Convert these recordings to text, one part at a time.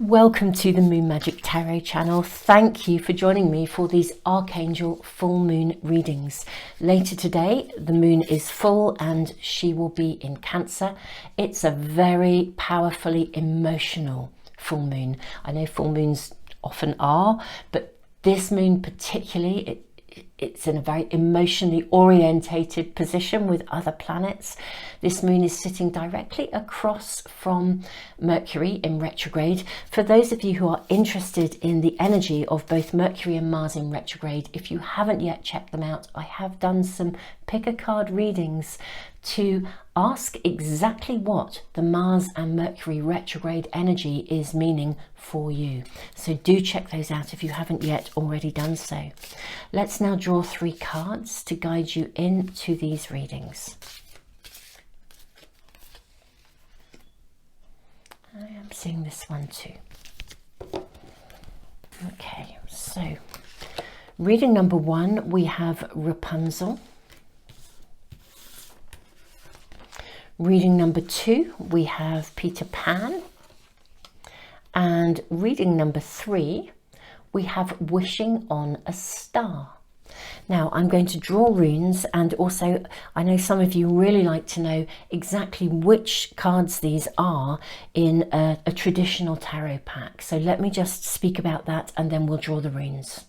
Welcome to the Moon Magic Tarot channel. Thank you for joining me for these Archangel Full Moon readings. Later today, the moon is full and she will be in Cancer. It's a very powerfully emotional full moon. I know full moons often are, but this moon particularly, it's in a very emotionally orientated position with other planets. This moon is sitting directly across from Mercury in retrograde. For those of you who are interested in the energy of both Mercury and Mars in retrograde, if you haven't yet checked them out, I have done some pick a card readings to ask exactly what the Mars and Mercury retrograde energy is meaning for you. So do check those out if you haven't yet already done so. Let's now draw 3 cards to guide you into these readings. I am seeing this one too. Okay, so reading number 1, we have Rapunzel. Reading number 2, we have Peter Pan. And reading number 3, we have Wishing on a Star. Now I'm going to draw runes, and also I know some of you really like to know exactly which cards these are in a traditional tarot pack. So let me just speak about that and then we'll draw the runes.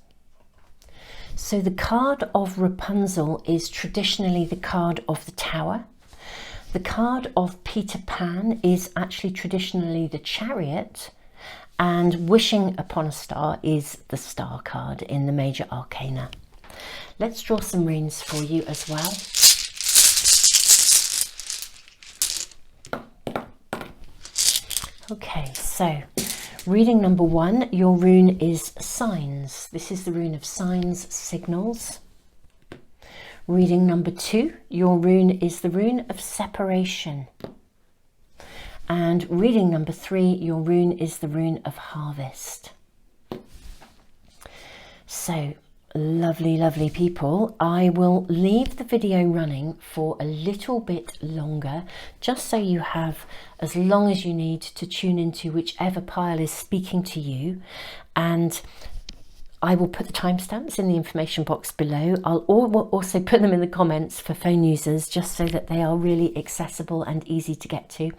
So the card of Rapunzel is traditionally the card of the Tower. The card of Peter Pan is actually traditionally the Chariot, and Wishing upon a Star is the Star card in the major arcana. Let's draw some runes for you as well. Okay, so reading number 1, your rune is Signs. This is the rune of signs, signals. Reading number 2, your rune is the rune of Separation. And reading number 3, your rune is the rune of Harvest. So, lovely, lovely people, I will leave the video running for a little bit longer, just so you have as long as you need to tune into whichever pile is speaking to you. And I will put the timestamps in the information box below. I'll also put them in the comments for phone users, just so that they are really accessible and easy to get to.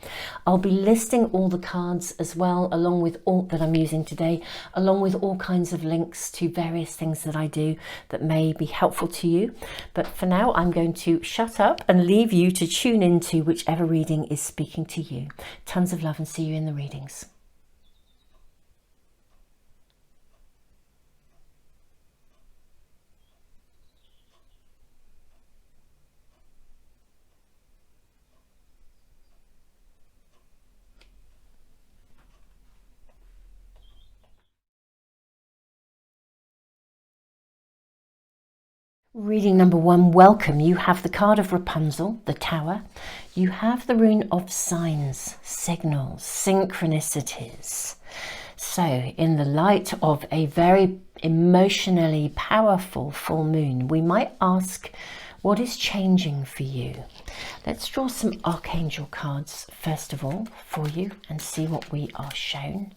I'll be listing all the cards as well, along with all that I'm using today, along with all kinds of links to various things that I do that may be helpful to you. But for now, I'm going to shut up and leave you to tune into whichever reading is speaking to you. Tons of love and see you in the readings. Reading number 1, welcome. You have the card of Rapunzel, the Tower. You have the rune of Signs, signals, synchronicities. So in the light of a very emotionally powerful full moon, we might ask, what is changing for you? Let's draw some Archangel cards first of all for you and see what we are shown.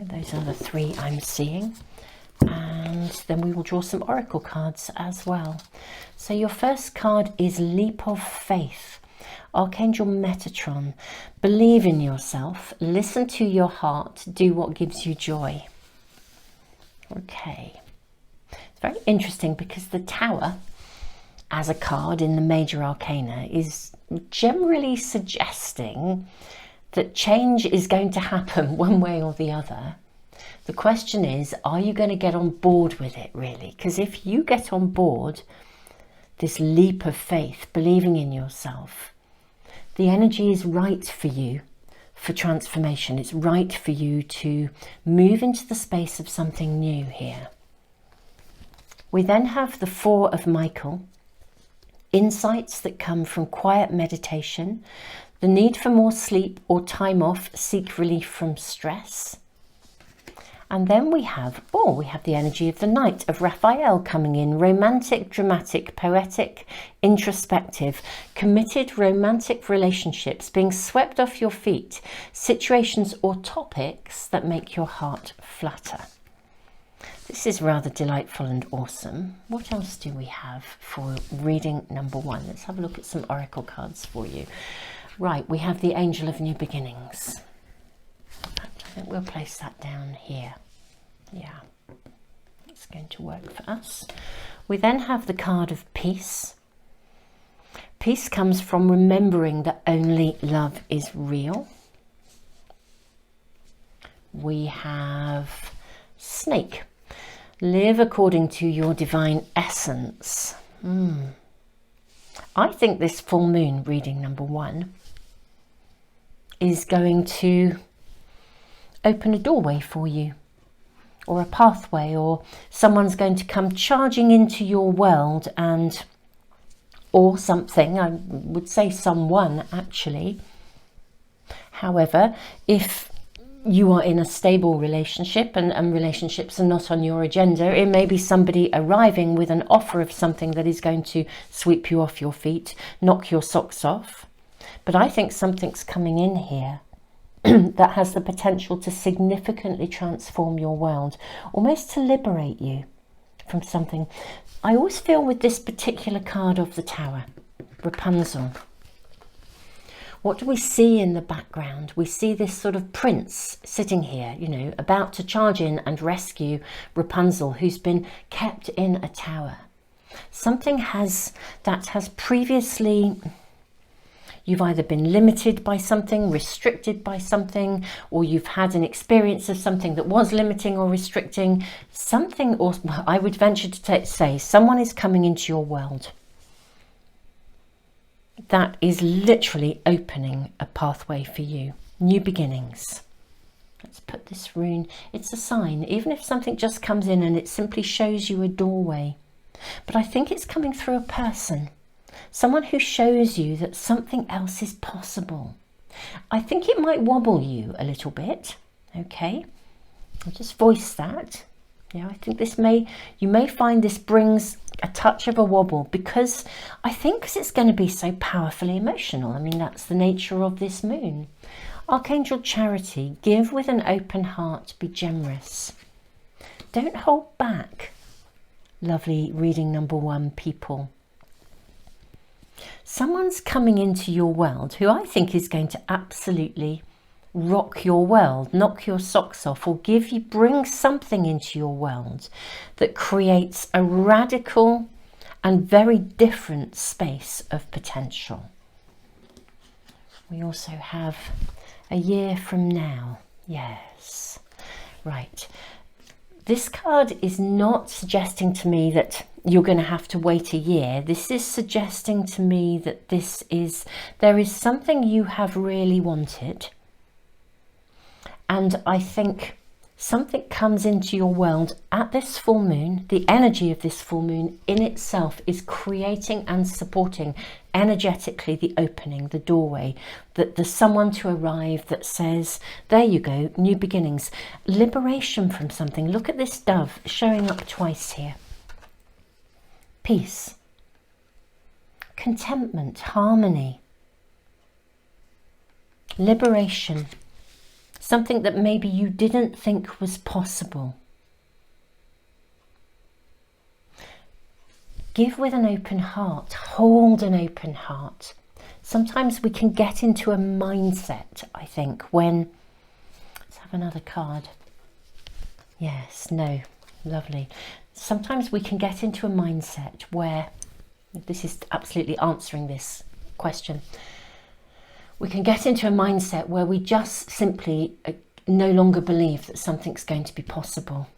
Those are the 3 I'm seeing, and then we will draw some oracle cards as well. So your first card is Leap of Faith, Archangel Metatron. Believe in yourself, listen to your heart, do what gives you joy. Okay, it's very interesting because the Tower as a card in the major arcana is generally suggesting that change is going to happen one way or the other. The question is, are you going to get on board with it really? Because if you get on board this leap of faith, believing in yourself, the energy is right for you for transformation. It's right for you to move into the space of something new here. We then have the 4 of Michael, insights that come from quiet meditation, the need for more sleep or time off, seek relief from stress. And then we have the energy of the Knight of Raphael coming in. Romantic, dramatic, poetic, introspective, committed romantic relationships, being swept off your feet, situations or topics that make your heart flutter. This is rather delightful and awesome. What else do we have for reading number 1? Let's have a look at some oracle cards for you. Right, we have the Angel of New Beginnings. I think we'll place that down here. Yeah, it's going to work for us. We then have the card of Peace. Peace comes from remembering that only love is real. We have Snake. Live according to your divine essence. I think this full moon reading number 1 is going to open a doorway for you, or a pathway, or someone's going to come charging into your world, and or something, I would say someone actually. However, if you are in a stable relationship and relationships are not on your agenda, it may be somebody arriving with an offer of something that is going to sweep you off your feet, knock your socks off. But I think something's coming in here that has the potential to significantly transform your world, almost to liberate you from something. I always feel with this particular card of the Tower, Rapunzel, what do we see in the background? We see this sort of prince sitting here, you know, about to charge in and rescue Rapunzel, who's been kept in a tower. Something that has previously, you've either been limited by something, restricted by something, or you've had an experience of something that was limiting or restricting something, or I would venture to say someone is coming into your world that is literally opening a pathway for you. New beginnings. Let's put this rune. It's a sign, even if something just comes in and it simply shows you a doorway. But I think it's coming through a person. Someone who shows you that something else is possible. I think it might wobble you a little bit. Okay, I'll just voice that. Yeah, I think you may find this brings a touch of a wobble, because I think it's going to be so powerfully emotional. I mean, that's the nature of this moon. Archangel Charity, give with an open heart, be generous. Don't hold back. Lovely reading number 1, people. Someone's coming into your world who I think is going to absolutely rock your world, knock your socks off, or bring something into your world that creates a radical and very different space of potential. We also have a year from now. Yes, right. This card is not suggesting to me that you're going to have to wait a year. This is suggesting to me that there is something you have really wanted. And I think something comes into your world at this full moon. The energy of this full moon in itself is creating and supporting energetically the opening, the doorway, that there's someone to arrive that says, there you go, new beginnings, liberation from something. Look at this dove showing up twice here. Peace, contentment, harmony, liberation. Something that maybe you didn't think was possible. Give with an open heart. Hold an open heart. Sometimes we can get into a mindset, I think, when... Let's have another card. Yes, no, lovely. Sometimes we can get into a mindset where... This is absolutely answering this question. We can get into a mindset where we just simply no longer believe that something's going to be possible.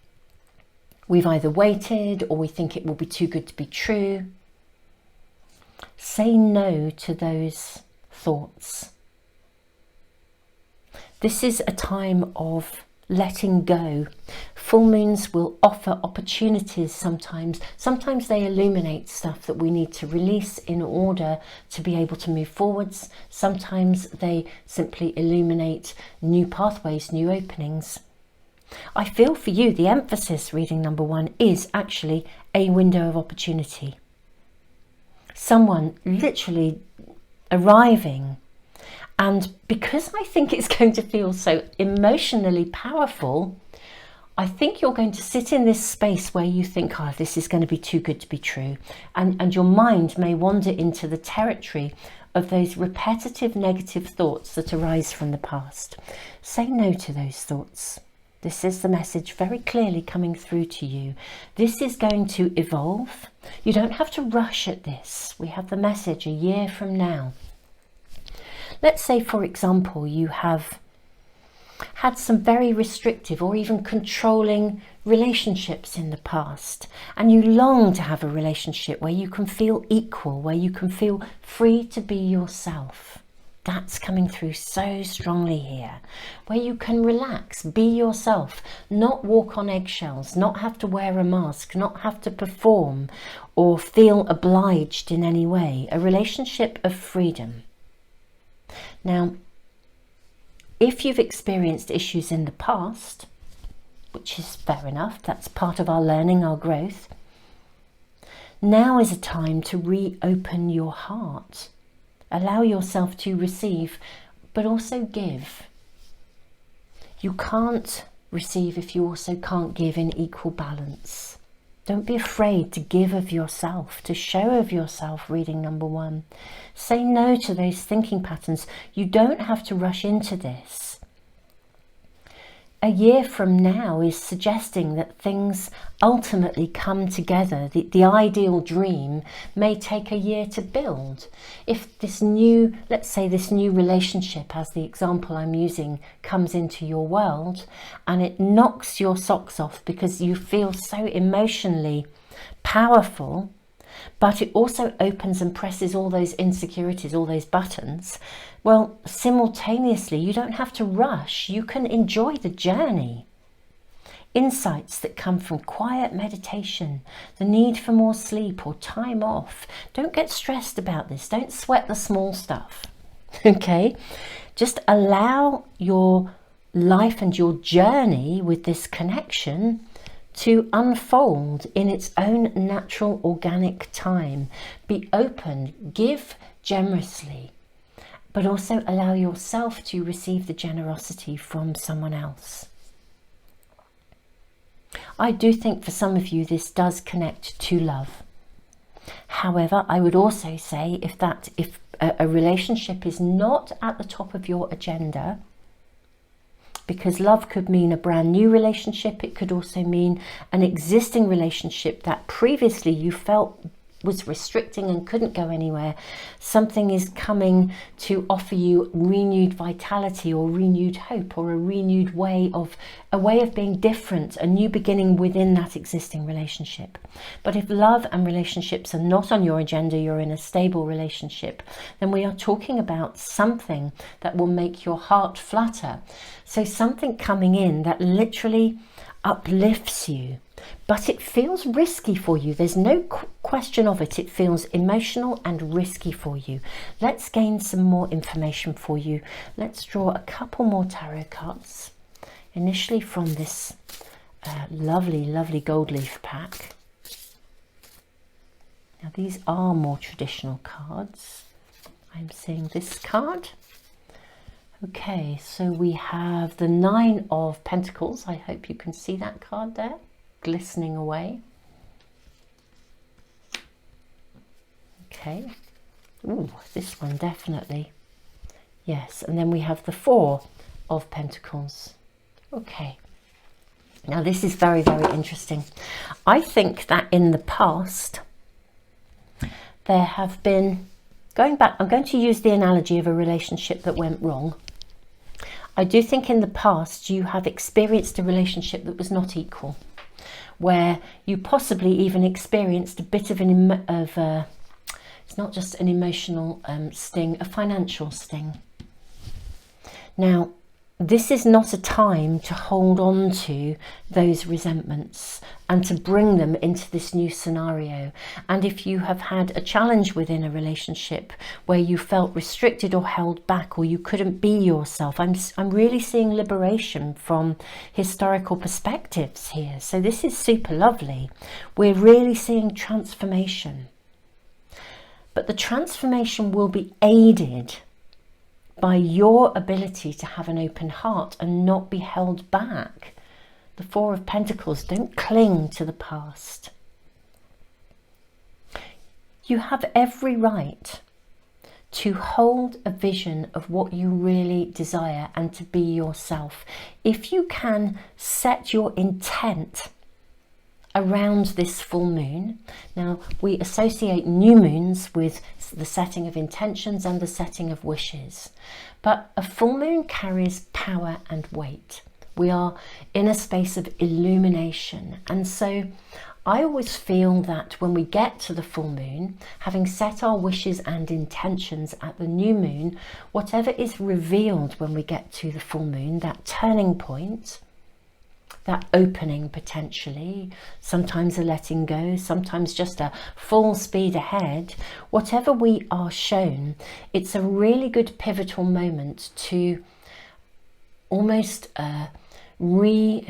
We've either waited or we think it will be too good to be true. Say no to those thoughts. This is a time of letting go. Full moons will offer opportunities sometimes. Sometimes they illuminate stuff that we need to release in order to be able to move forwards. Sometimes they simply illuminate new pathways, new openings. I feel for you, the emphasis, reading number 1, is actually a window of opportunity. Someone literally arriving. And because I think it's going to feel so emotionally powerful, I think you're going to sit in this space where you think, oh, this is going to be too good to be true. And your mind may wander into the territory of those repetitive negative thoughts that arise from the past. Say no to those thoughts. This is the message very clearly coming through to you. This is going to evolve. You don't have to rush at this. We have the message a year from now. Let's say, for example, you have had some very restrictive or even controlling relationships in the past, and you long to have a relationship where you can feel equal, where you can feel free to be yourself. That's coming through so strongly here, where you can relax, be yourself, not walk on eggshells, not have to wear a mask, not have to perform or feel obliged in any way. A relationship of freedom. Now, if you've experienced issues in the past, which is fair enough, that's part of our learning, our growth, now is a time to reopen your heart. Allow yourself to receive, but also give. You can't receive if you also can't give in equal balance. Don't be afraid to give of yourself, to show of yourself, reading number 1. Say no to those thinking patterns. You don't have to rush into this. A year from now is suggesting that things ultimately come together. The ideal dream may take a year to build. If this new, let's say this new relationship, as the example I'm using, comes into your world and it knocks your socks off because you feel so emotionally powerful, but it also opens and presses all those insecurities, all those buttons, well, simultaneously, you don't have to rush. You can enjoy the journey. Insights that come from quiet meditation, the need for more sleep or time off. Don't get stressed about this. Don't sweat the small stuff. Okay? Just allow your life and your journey with this connection to unfold in its own natural, organic time. Be open, give generously, but also allow yourself to receive the generosity from someone else. I do think for some of you this does connect to love. However, I would also say if a relationship is not at the top of your agenda, because love could mean a brand new relationship, it could also mean an existing relationship that previously you felt was restricting and couldn't go anywhere. Something is coming to offer you renewed vitality or renewed hope or a renewed way of being different, a new beginning within that existing relationship. But if love and relationships are not on your agenda, you're in a stable relationship, then we are talking about something that will make your heart flutter. So something coming in that literally uplifts you. But it feels risky for you. There's no question of it. It feels emotional and risky for you. Let's gain some more information for you. Let's draw a couple more tarot cards. Initially from this lovely, lovely gold leaf pack. Now these are more traditional cards. I'm seeing this card. Okay, so we have the 9 of Pentacles. I hope you can see that card there, glistening away. Okay. Ooh, this one definitely. Yes, and then we have the 4 of Pentacles. Okay. Now this is very, very interesting. I think that in the past, there have been, going back, I'm going to use the analogy of a relationship that went wrong. I do think in the past you have experienced a relationship that was not equal, where you possibly even experienced a bit of it's not just an emotional sting, a financial sting. Now, this is not a time to hold on to those resentments and to bring them into this new scenario. And if you have had a challenge within a relationship where you felt restricted or held back, or you couldn't be yourself, I'm really seeing liberation from historical perspectives here. So this is super lovely. We're really seeing transformation. But the transformation will be aided by your ability to have an open heart and not be held back. The Four of Pentacles, don't cling to the past. You have every right to hold a vision of what you really desire and to be yourself. If you can set your intent around this full moon. Now, we associate new moons with the setting of intentions and the setting of wishes, but a full moon carries power and weight. We are in a space of illumination, and so I always feel that when we get to the full moon, having set our wishes and intentions at the new moon, whatever is revealed when we get to the full moon, that turning point, that opening potentially, sometimes a letting go, sometimes just a full speed ahead, whatever we are shown, it's a really good pivotal moment to almost realign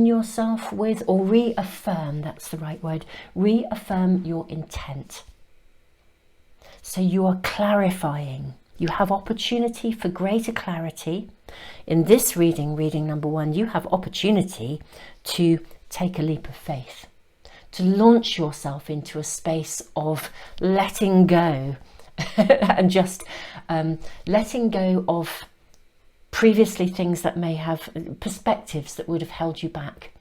yourself with, or reaffirm, that's the right word, reaffirm your intent. So you are clarifying. You have opportunity for greater clarity. In this reading, reading number 1, you have opportunity to take a leap of faith, to launch yourself into a space of letting go and just letting go of previously things that may have perspectives that would have held you back.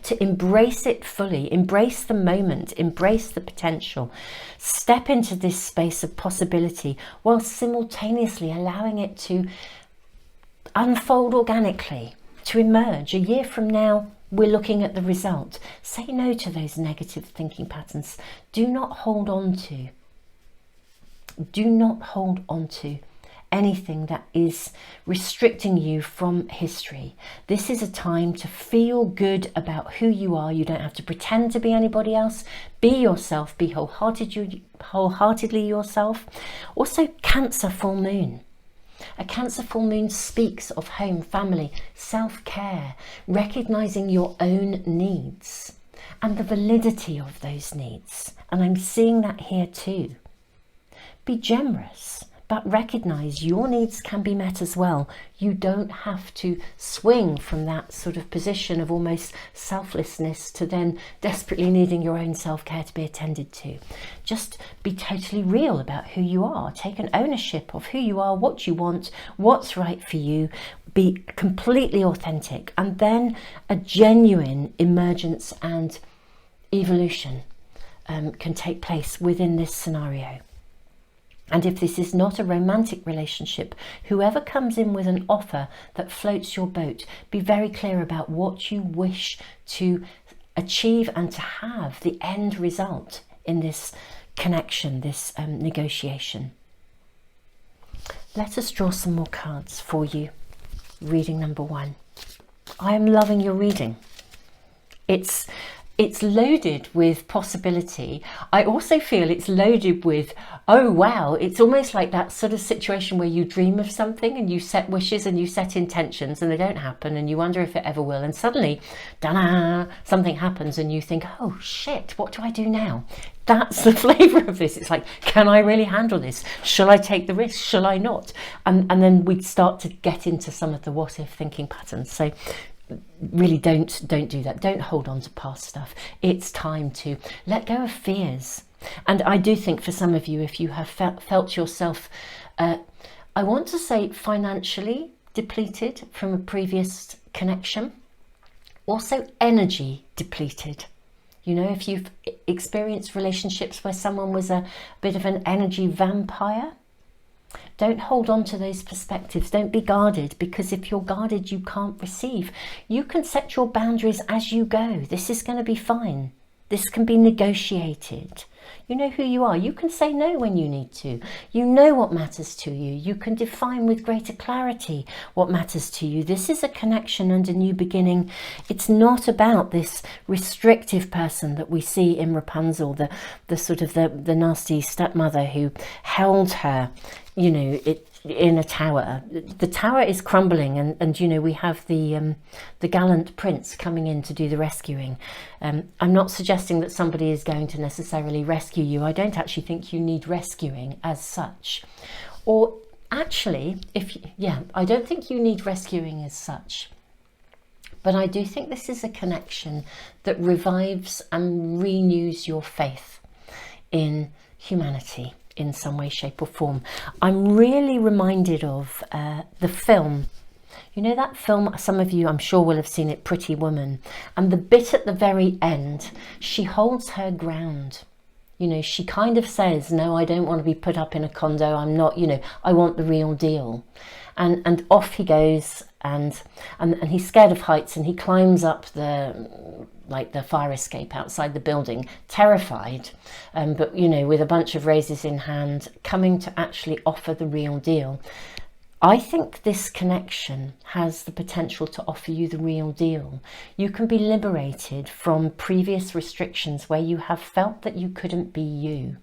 To embrace it fully, embrace the moment, embrace the potential, step into this space of possibility while simultaneously allowing it to unfold organically, to emerge. A year from now, we're looking at the result. Say no to those negative thinking patterns. Do not hold on to anything that is restricting you from history. This is a time to feel good about who you are. You don't have to pretend to be anybody else. Be yourself, be wholeheartedly yourself. Also, Cancer full moon. A Cancer full moon speaks of home, family, self-care, recognizing your own needs and the validity of those needs. And I'm seeing that here too. Be generous, but recognize your needs can be met as well. You don't have to swing from that sort of position of almost selflessness to then desperately needing your own self-care to be attended to. Just be totally real about who you are. Take an ownership of who you are, what you want, what's right for you. Be completely authentic, and then a genuine emergence and evolution can take place within this scenario. And if this is not a romantic relationship, whoever comes in with an offer that floats your boat, be very clear about what you wish to achieve and to have the end result in this connection, this negotiation. Let us draw some more cards for you. Reading number 1. I am loving your reading. It's loaded with possibility. I also feel it's loaded with, oh wow, it's almost like that sort of situation where you dream of something and you set wishes and you set intentions and they don't happen and you wonder if it ever will, and suddenly, da-da, something happens and you think, oh shit, what do I do now? That's the flavour of this. It's like, can I really handle this? Shall I take the risk? Shall I not? And then we start to get into some of the what if thinking patterns. So really don't do that. Don't hold on to past stuff. It's time to let go of fears. And I do think for some of you, if you have felt yourself, I want to say financially depleted from a previous connection, also energy depleted. You know, if you've experienced relationships where someone was a bit of an energy vampire, don't hold on to those perspectives. Don't be guarded, because if you're guarded, you can't receive. You can set your boundaries as you go. This is going to be fine. This can be negotiated. You know who you are. You can say no when you need to. You know what matters to you. You can define with greater clarity what matters to you. This is a connection and a new beginning. It's not about this restrictive person that we see in Rapunzel, the sort of the nasty stepmother who held her, you know, in a tower. The tower is crumbling, and you know, we have the gallant prince coming in to do the rescuing. I'm not suggesting that somebody is going to necessarily rescue you. I don't actually think you need rescuing as such. Or actually, I don't think you need rescuing as such. But I do think this is a connection that revives and renews your faith in humanity in some way, shape or form. I'm really reminded of the film. You know that film, some of you I'm sure will have seen it, Pretty Woman, and the bit at the very end, she holds her ground. You know, she kind of says, no, I don't want to be put up in a condo. I'm not, you know, I want the real deal. And off he goes, and he's scared of heights, and he climbs up the fire escape outside the building, terrified, but you know, with a bunch of razors in hand, coming to actually offer the real deal. I think this connection has the potential to offer you the real deal. You can be liberated from previous restrictions where you have felt that you couldn't be you.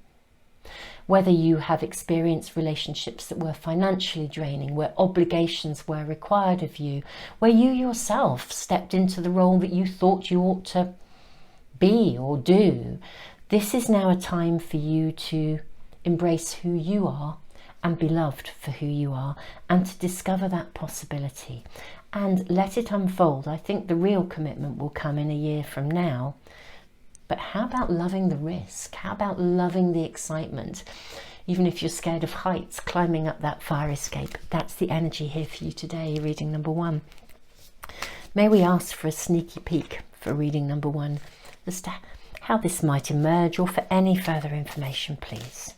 Whether you have experienced relationships that were financially draining, where obligations were required of you, where you yourself stepped into the role that you thought you ought to be or do. This is now a time for you to embrace who you are and be loved for who you are, and to discover that possibility and let it unfold. I think the real commitment will come in a year from now. But how about loving the risk? How about loving the excitement? Even if you're scared of heights, climbing up that fire escape. That's the energy here for you today, reading number 1. May we ask for a sneaky peek for reading number 1 as to how this might emerge, or for any further information, please.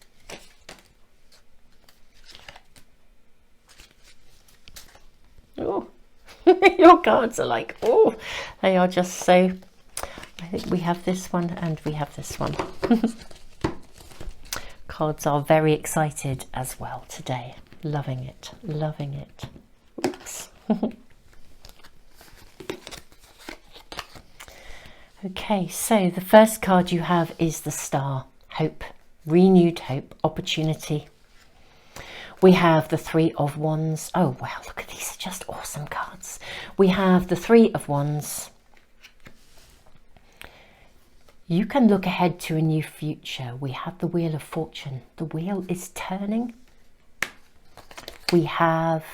Oh, your cards are like, oh, they are just so... I think we have this one and we have this one. Cards are very excited as well today. Loving it, loving it. Oops. Okay, so the first card you have is the Star. Hope, renewed hope, opportunity. We have the Three of Wands. Oh, wow, look at these, just awesome cards. We have the Three of Wands. You can look ahead to a new future. We have the Wheel of Fortune. The wheel is turning. We have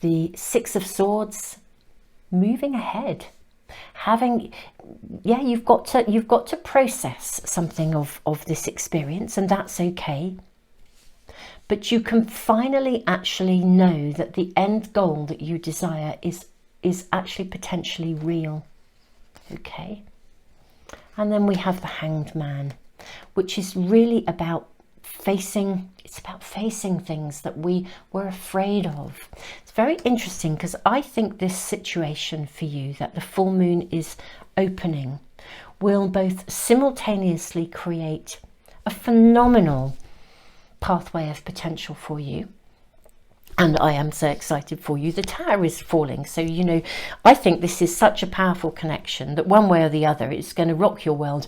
the Six of Swords, moving ahead. You've got to process something of this experience, and that's okay. But you can finally actually know that the end goal that you desire is actually potentially real. Okay. And then we have the Hanged Man, which is really about facing things that we were afraid of. It's very interesting because I think this situation for you that the full moon is opening will both simultaneously create a phenomenal pathway of potential for you. And I am so excited for you. The Tower is falling. So, you know, I think this is such a powerful connection that one way or the other, it's going to rock your world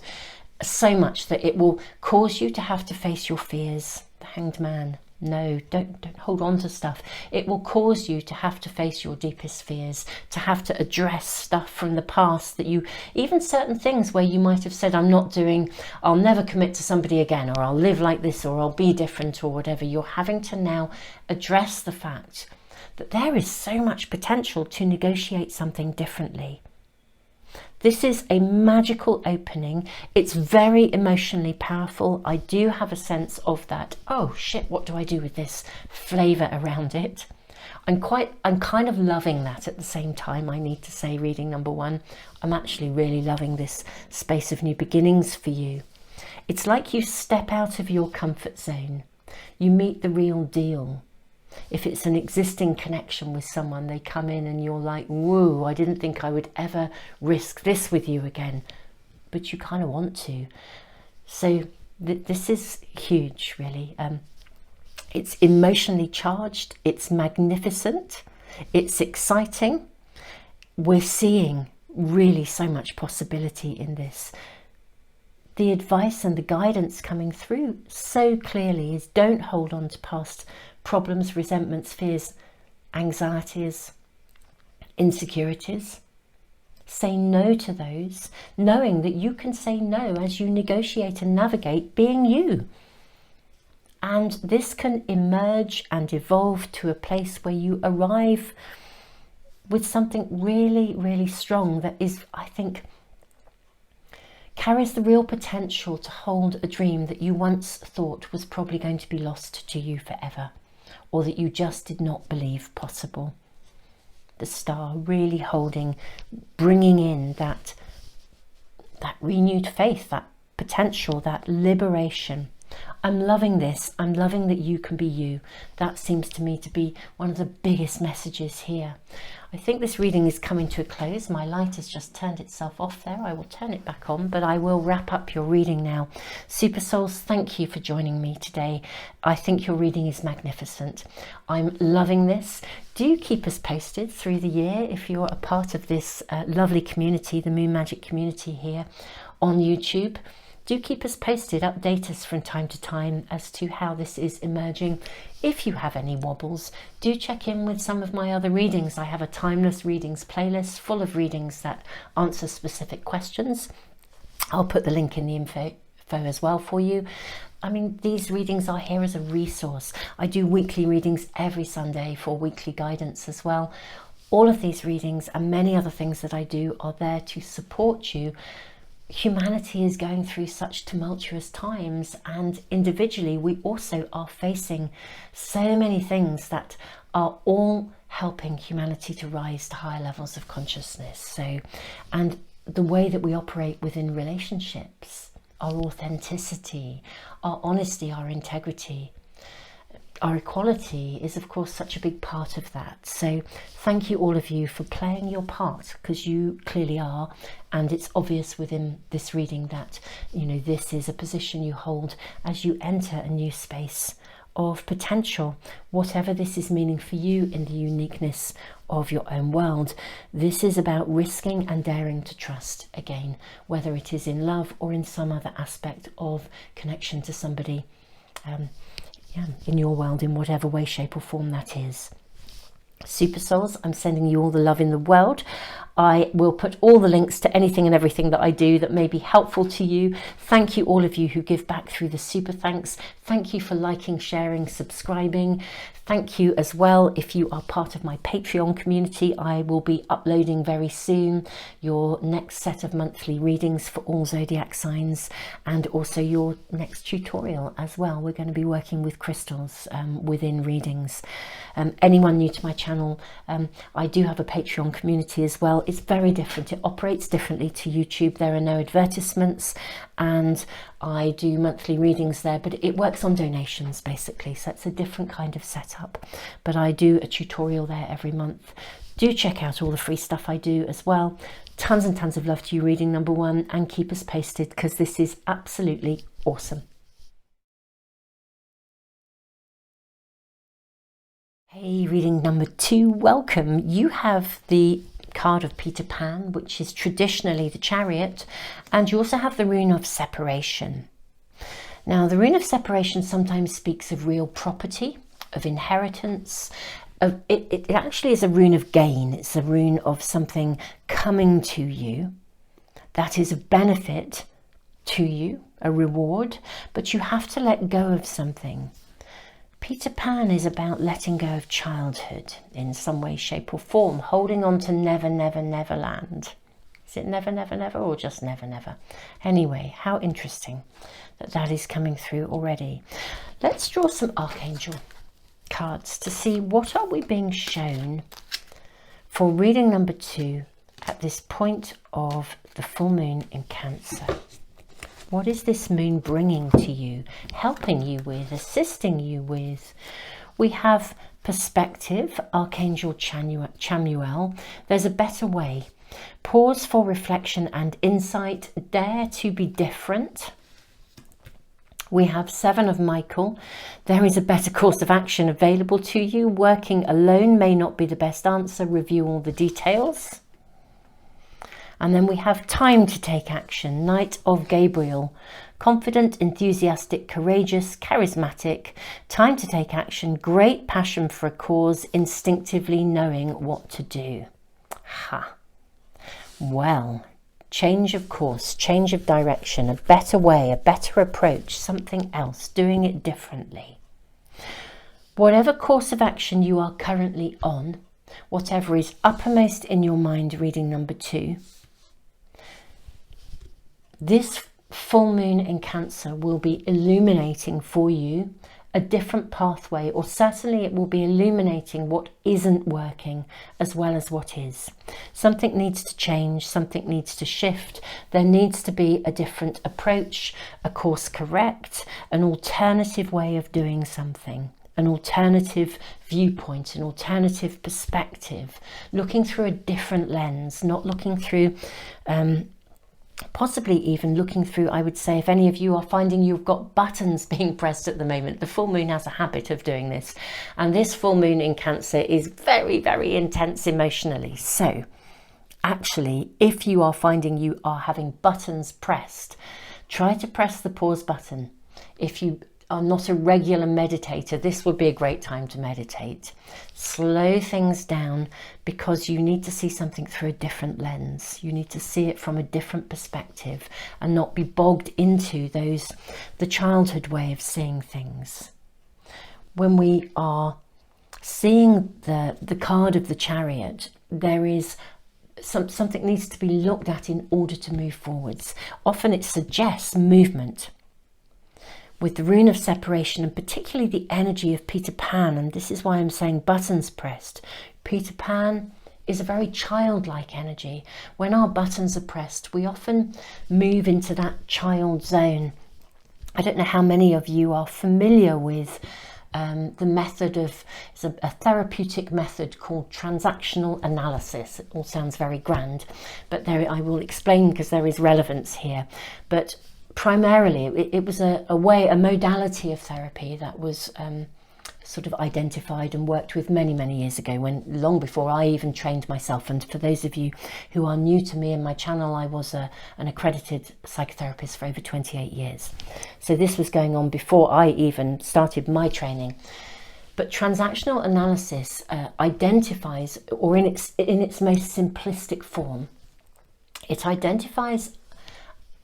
so much that it will cause you to have to face your fears. The Hanged Man. No, don't hold on to stuff. It will cause you to have to face your deepest fears, to have to address stuff from the past that you, even certain things where you might have said, I'll never commit to somebody again, or I'll live like this, or I'll be different, or whatever. You're having to now address the fact that there is so much potential to negotiate something differently. This is a magical opening. It's very emotionally powerful. I do have a sense of that, oh shit, what do I do with this flavour around it? I'm kind of loving that at the same time, I need to say, reading number 1. I'm actually really loving this space of new beginnings for you. It's like you step out of your comfort zone. You meet the real deal. If it's an existing connection with someone, they come in and you're like, whoa, I didn't think I would ever risk this with you again. But you kind of want to. So This is huge, really. It's emotionally charged, it's magnificent, it's exciting. We're seeing really so much possibility in this. The advice and the guidance coming through so clearly is don't hold on to past problems, resentments, fears, anxieties, insecurities. Say no to those, knowing that you can say no as you negotiate and navigate being you. And this can emerge and evolve to a place where you arrive with something really, really strong that is, I think, carries the real potential to hold a dream that you once thought was probably going to be lost to you forever, or that you just did not believe possible. The star really holding, bringing in that renewed faith, that potential, that liberation. I'm loving this. I'm loving that you can be you. That seems to me to be one of the biggest messages here. I think this reading is coming to a close. My light has just turned itself off there. I will turn it back on, but I will wrap up your reading now. Super Souls, thank you for joining me today. I think your reading is magnificent. I'm loving this. Do keep us posted through the year if you're a part of this lovely community, the Moon Magic community here on YouTube. Do keep us posted, update us from time to time as to how this is emerging. If you have any wobbles, do check in with some of my other readings. I have a timeless readings playlist full of readings that answer specific questions. I'll put the link in the info as well for you. I mean, these readings are here as a resource. I do weekly readings every Sunday for weekly guidance as well. All of these readings and many other things that I do are there to support you. Humanity is going through such tumultuous times, and individually we also are facing so many things that are all helping humanity to rise to higher levels of consciousness. So, and the way that we operate within relationships, our authenticity, our honesty, our integrity, our equality is of course such a big part of that. So thank you all of you for playing your part, because you clearly are, and it's obvious within this reading that, you know, this is a position you hold as you enter a new space of potential, whatever this is meaning for you in the uniqueness of your own world. This is about risking and daring to trust again, whether it is in love or in some other aspect of connection to somebody in your world, in whatever way, shape or form that is. Super Souls, I'm sending you all the love in the world. I will put all the links to anything and everything that I do that may be helpful to you. Thank you all of you who give back through the super thanks. Thank you for liking, sharing, subscribing. Thank you as well if you are part of my Patreon community. I will be uploading very soon your next set of monthly readings for all zodiac signs, and also your next tutorial as well. We're going to be working with crystals within readings. Anyone new to my channel, I do have a Patreon community as well. It's very different. It operates differently to YouTube. There are no advertisements, and I do monthly readings there, but it works on donations basically, so it's a different kind of setup. But I do a tutorial there every month. Do check out all the free stuff I do as well. Tons and tons of love to you, reading number 1, and keep us posted because this is absolutely awesome. Hey, reading number 2, welcome. You have the card of Peter Pan, which is traditionally the Chariot, and you also have the rune of separation. Now, the rune of separation sometimes speaks of real property, of inheritance. It actually is a rune of gain. It's a rune of something coming to you that is a benefit to you, a reward, but you have to let go of something. Peter Pan is about letting go of childhood in some way, shape or form, holding on to never, never, never land. Is it never, never, never, or just never, never? Anyway, how interesting that that is coming through already. Let's draw some Archangel cards to see what are we being shown for reading number 2 at this point of the full moon in Cancer. What is this moon bringing to you, helping you with, assisting you with? We have perspective, Archangel Chamuel. There's a better way. Pause for reflection and insight. Dare to be different. We have 7 of Michael. There is a better course of action available to you. Working alone may not be the best answer. Review all the details. And then we have time to take action. Knight of Gabriel. Confident, enthusiastic, courageous, charismatic. Time to take action. Great passion for a cause. Instinctively knowing what to do. Ha. Well, change of course, change of direction, a better way, a better approach, something else, doing it differently. Whatever course of action you are currently on, whatever is uppermost in your mind, reading number 2, this full moon in Cancer will be illuminating for you a different pathway, or certainly it will be illuminating what isn't working as well as what is. Something needs to change, something needs to shift. There needs to be a different approach, a course correct, an alternative way of doing something, an alternative viewpoint, an alternative perspective, looking through a different lens, not looking through possibly even looking through, I would say, if any of you are finding you've got buttons being pressed at the moment, the full moon has a habit of doing this. And this full moon in Cancer is very, very intense emotionally. So actually, if you are finding you are having buttons pressed, try to press the pause button. If you are not a regular meditator, this would be a great time to meditate. Slow things down, because you need to see something through a different lens. You need to see it from a different perspective and not be bogged into the childhood way of seeing things. When we are seeing the card of the Chariot, there is something needs to be looked at in order to move forwards. Often it suggests movement. With the rune of separation, and particularly the energy of Peter Pan, and this is why I'm saying buttons pressed. Peter Pan is a very childlike energy. When our buttons are pressed, we often move into that child zone. I don't know how many of you are familiar with the method of, it's a therapeutic method called transactional analysis. It all sounds very grand, but I will explain because there is relevance here. But primarily, it was a modality of therapy that was sort of identified and worked with many, many years ago, long before I even trained myself. And for those of you who are new to me and my channel, I was an accredited psychotherapist for over 28 years. So this was going on before I even started my training. But transactional analysis identifies, or in its most simplistic form, it identifies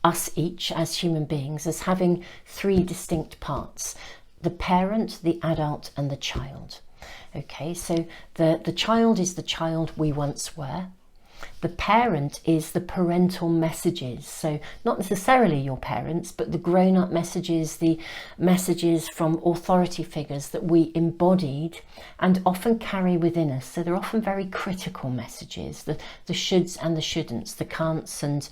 us each as human beings as having 3 distinct parts: the parent, the adult, and the child. Okay, so the child is the child we once were. The parent is the parental messages, so not necessarily your parents, but the grown-up messages, the messages from authority figures that we embodied and often carry within us. So they're often very critical messages, the shoulds and the shouldn'ts, the can'ts, and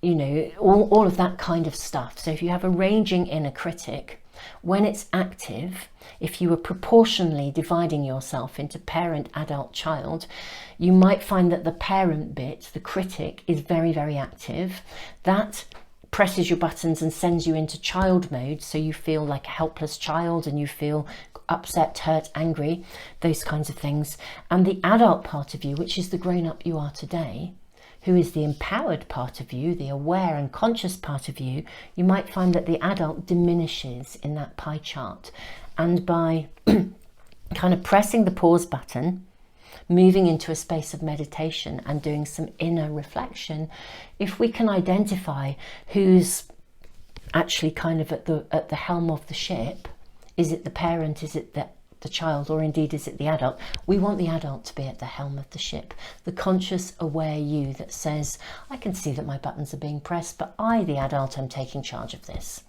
you know, all of that kind of stuff. So if you have a raging inner critic, when it's active, if you are proportionally dividing yourself into parent, adult, child, you might find that the parent bit, the critic, is very, very active. That presses your buttons and sends you into child mode, so you feel like a helpless child and you feel upset, hurt, angry, those kinds of things. And the adult part of you, which is the grown-up you are today, who is the empowered part of you, the aware and conscious part of you, you might find that the adult diminishes in that pie chart. And by kind of pressing the pause button, moving into a space of meditation and doing some inner reflection, if we can identify who's actually kind of at the helm of the ship, is it the parent, is it the child, or indeed is it the adult? We want the adult to be at the helm of the ship, the conscious, aware you that says, I can see that my buttons are being pressed, but I, the adult, am taking charge of this.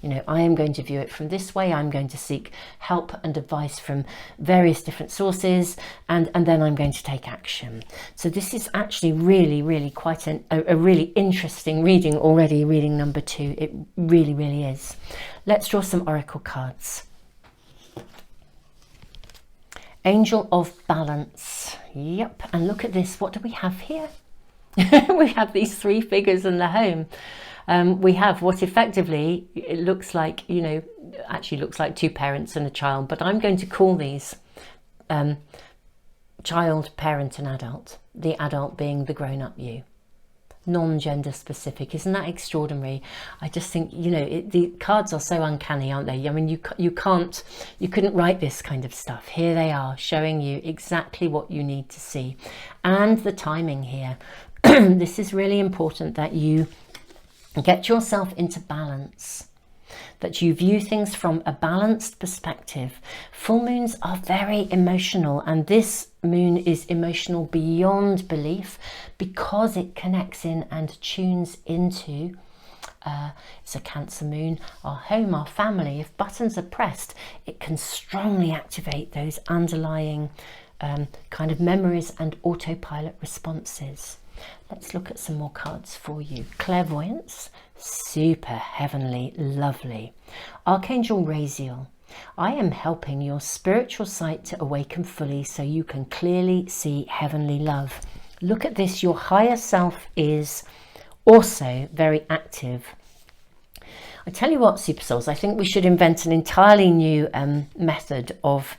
You know, I am going to view it from this way. I'm going to seek help and advice from various different sources, and then I'm going to take action. So this is actually really, really quite a really interesting reading already, reading number 2. It really, really is. Let's draw some oracle cards. Angel of Balance. Yep. And look at this. What do we have here? We have these 3 figures in the home. We have what effectively it looks like, you know, actually looks like two parents and a child, but I'm going to call these child, parent and adult, the adult being the grown-up you. Non-gender specific. Isn't that extraordinary? I just think, you know, the cards are so uncanny, aren't they? I mean, you couldn't write this kind of stuff. Here they are, showing you exactly what you need to see. And the timing here. This is really important, that you get yourself into balance, that you view things from a balanced perspective. Full moons are very emotional, and this moon is emotional beyond belief because it connects in and tunes into, it's a Cancer moon, our home, our family. If buttons are pressed, it can strongly activate those underlying kind of memories and autopilot responses. Let's look at some more cards for you. Clairvoyance, super heavenly, lovely. Archangel Raziel, I am helping your spiritual sight to awaken fully so you can clearly see heavenly love. Look at this, your higher self is also very active. I tell you what, super souls, I think we should invent an entirely new method of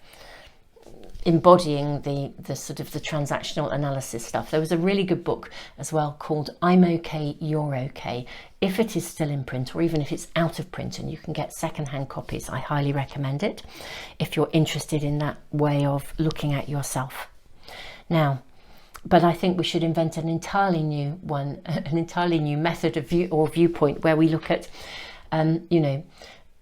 embodying the sort of the transactional analysis stuff. There was a really good book as well called I'm Okay, You're Okay. If it is still in print, or even if it's out of print and you can get secondhand copies, I highly recommend it if you're interested in that way of looking at yourself. Now, but I think we should invent an entirely new one, an entirely new method of view or viewpoint, where we look at you know,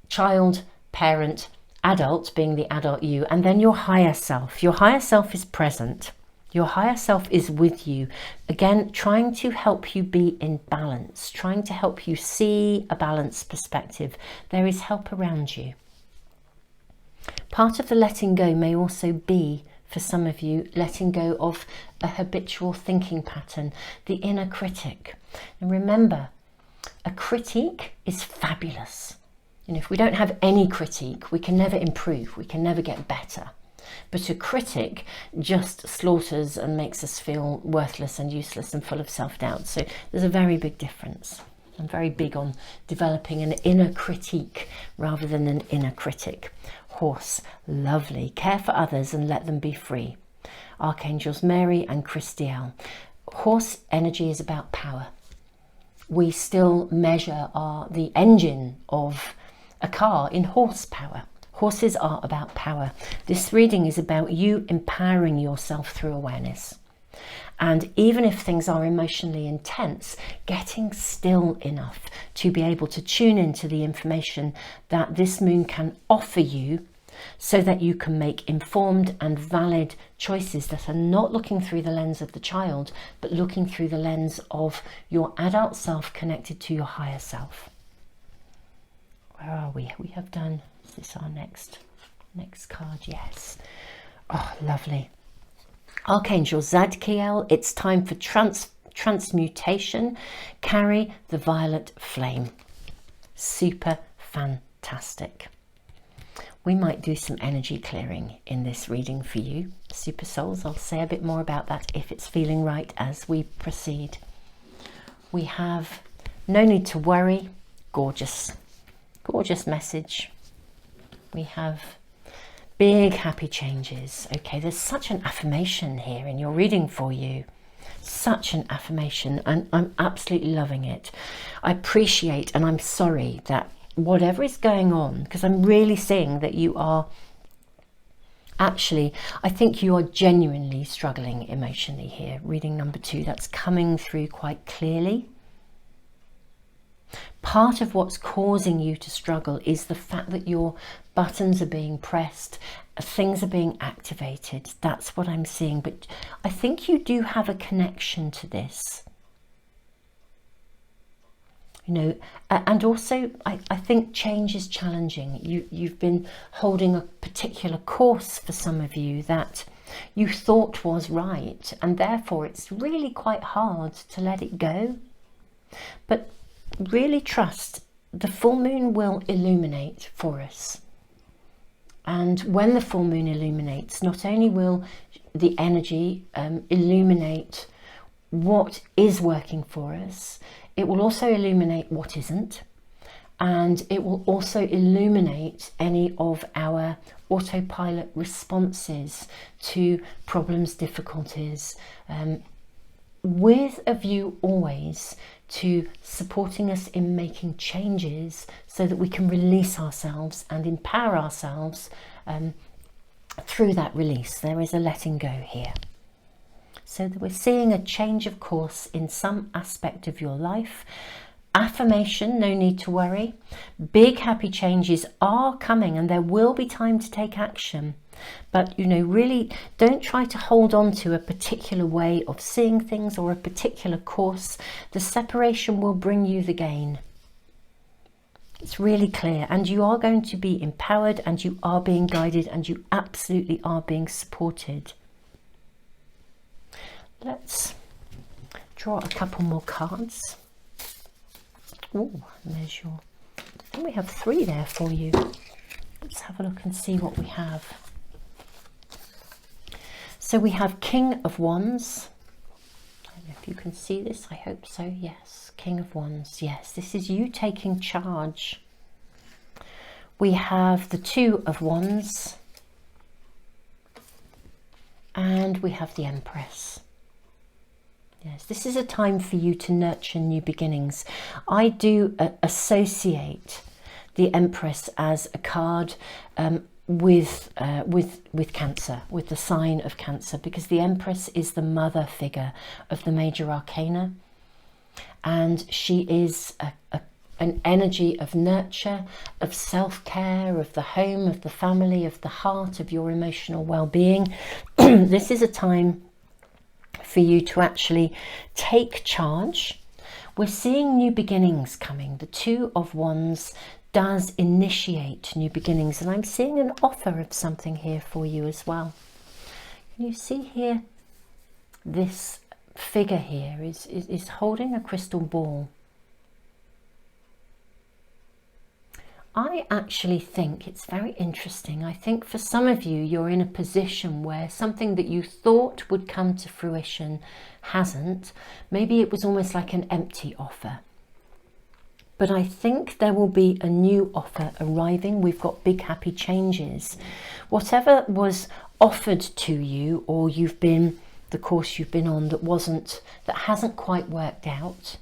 child, parent, adult being the adult you, and then your higher self. Your higher self is present. Your higher self is with you. Again, trying to help you be in balance, trying to help you see a balanced perspective. There is help around you. Part of the letting go may also be, for some of you, letting go of a habitual thinking pattern, the inner critic. And remember, a critique is fabulous. You know, if we don't have any critique, we can never improve, we can never get better. But a critic just slaughters and makes us feel worthless and useless and full of self-doubt. So there's a very big difference. I'm very big on developing an inner critique rather than an inner critic. Horse, lovely. Care for others and let them be free. Archangels Mary and Christiel. Horse energy is about power. We still measure the engine of a car in horsepower. Horses are about power. This reading is about you empowering yourself through awareness. And even if things are emotionally intense, getting still enough to be able to tune into the information that this moon can offer you, so that you can make informed and valid choices that are not looking through the lens of the child, but looking through the lens of your adult self connected to your higher self. Where are we? We have done, is this our next card? Yes. Oh, lovely. Archangel Zadkiel, it's time for transmutation. Carry the violet flame. Super fantastic. We might do some energy clearing in this reading for you, super souls. I'll say a bit more about that if it's feeling right as we proceed. We have no need to worry. Gorgeous. Gorgeous message. We have big happy changes. Okay, there's such an affirmation here in your reading for you. Such an affirmation, and I'm absolutely loving it. I appreciate and I'm sorry that whatever is going on, because I'm really seeing that you are actually, I think you are genuinely struggling emotionally here. Reading number 2, that's coming through quite clearly. Part of what's causing you to struggle is the fact that your buttons are being pressed, things are being activated. That's what I'm seeing. But I think you do have a connection to this. You know, and also I think change is challenging. You've been holding a particular course for some of you that you thought was right, and therefore it's really quite hard to let it go. But really trust the full moon will illuminate for us. And when the full moon illuminates, not only will the energy illuminate what is working for us, It will also illuminate what isn't, and it will also illuminate any of our autopilot responses to problems, difficulties, with a view always to supporting us in making changes so that we can release ourselves and empower ourselves through that release. There is a letting go here. So that we're seeing a change of course in some aspect of your life. Affirmation, no need to worry. Big happy changes are coming, and there will be time to take action. But, you know, really don't try to hold on to a particular way of seeing things or a particular course. The separation will bring you the gain. It's really clear, and you are going to be empowered, and you are being guided, and you absolutely are being supported. Let's draw a couple more cards. Oh, there's your... I think we have 3 there for you. Let's have a look and see what we have. So we have King of Wands. I don't know if you can see this. I hope so. Yes, King of Wands. Yes, this is you taking charge. We have the 2 of Wands. And we have the Empress. Yes, this is a time for you to nurture new beginnings. I do associate the Empress as a card with Cancer, with the sign of Cancer, because the Empress is the mother figure of the major arcana, and she is an energy of nurture, of self-care, of the home, of the family, of the heart, of your emotional well-being. This is a time for you to actually take charge. We're seeing new beginnings coming. The 2 of Wands does initiate new beginnings, and I'm seeing an offer of something here for you as well. Can you see here? This figure here is holding a crystal ball. I actually think it's very interesting. I think for some of you, you're in a position where something that you thought would come to fruition hasn't. Maybe it was almost like an empty offer. But I think there will be a new offer arriving. We've got big happy changes. Whatever was offered to you, or you've been, the course you've been on that hasn't quite worked out,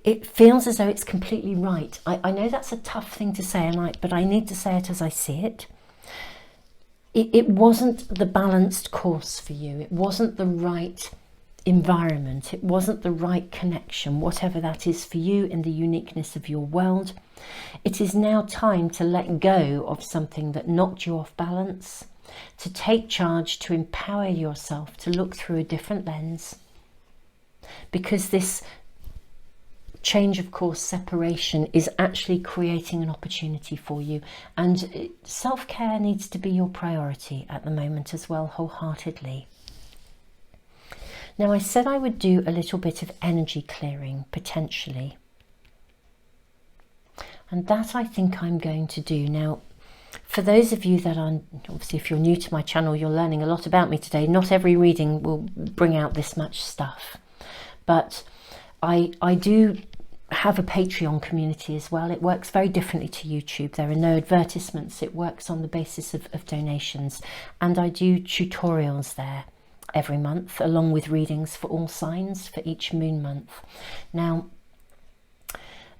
it feels as though it's completely right. I know that's a tough thing to say, but I need to say it as I see it. It wasn't the balanced course for you. It wasn't the right environment. It wasn't the right connection, whatever that is for you in the uniqueness of your world. It is now time to let go of something that knocked you off balance, to take charge, to empower yourself, to look through a different lens, because this change of course, separation, is actually creating an opportunity for you, and self-care needs to be your priority at the moment as well, wholeheartedly. Now, I said I would do a little bit of energy clearing potentially, and that I think I'm going to do now. For those of you that are, obviously if you're new to my channel, you're learning a lot about me today. Not every reading will bring out this much stuff, but I do have a Patreon community as well. It works very differently to YouTube. There are no advertisements. It works on the basis of donations, and I do tutorials there every month, along with readings for all signs for each moon month. Now,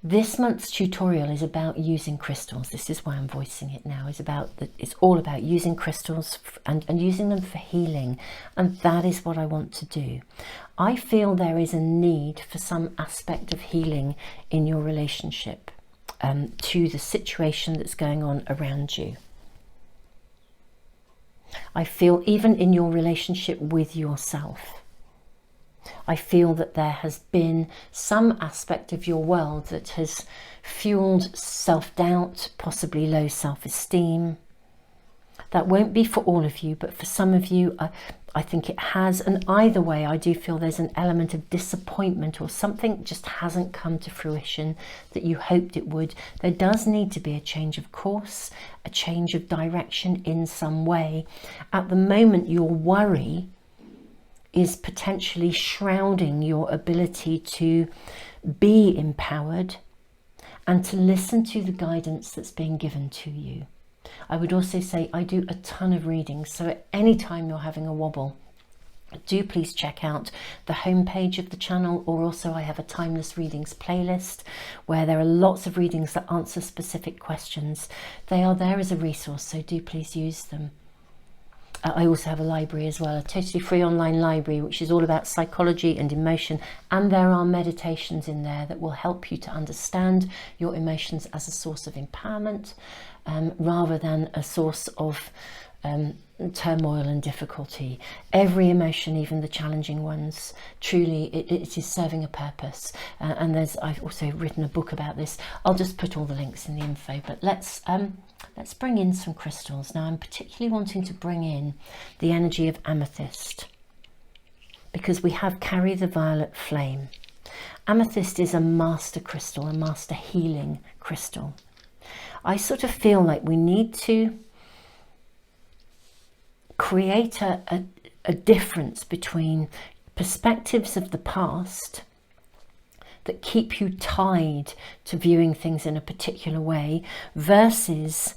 this month's tutorial is about using crystals. This is why I'm voicing it now. It's all about using crystals and using them for healing, and that is what I want to do. I feel there is a need for some aspect of healing in your relationship to the situation that's going on around you. I feel even in your relationship with yourself, I feel that there has been some aspect of your world that has fueled self-doubt, possibly low self-esteem. That won't be for all of you, but for some of you, I think it has. And either way, I do feel there's an element of disappointment, or something just hasn't come to fruition that you hoped it would. There does need to be a change of course, a change of direction in some way. At the moment, your worry is potentially shrouding your ability to be empowered, and to listen to the guidance that's being given to you. I would also say I do a ton of readings, so at any time you're having a wobble, do please check out the homepage of the channel, or also I have a timeless readings playlist where there are lots of readings that answer specific questions. They are there as a resource, so do please use them. I also have a library as well, a totally free online library, which is all about psychology and emotion, and there are meditations in there that will help you to understand your emotions as a source of empowerment, rather than a source of turmoil and difficulty. Every emotion, even the challenging ones, truly it is serving a purpose, and I've also written a book about this. I'll just put all the links in the info, but let's bring in some crystals. Now I'm particularly wanting to bring in the energy of amethyst, because we have carry the violet flame. Amethyst is a master crystal, a master healing crystal. I sort of feel like we need to create a difference between perspectives of the past that keep you tied to viewing things in a particular way, versus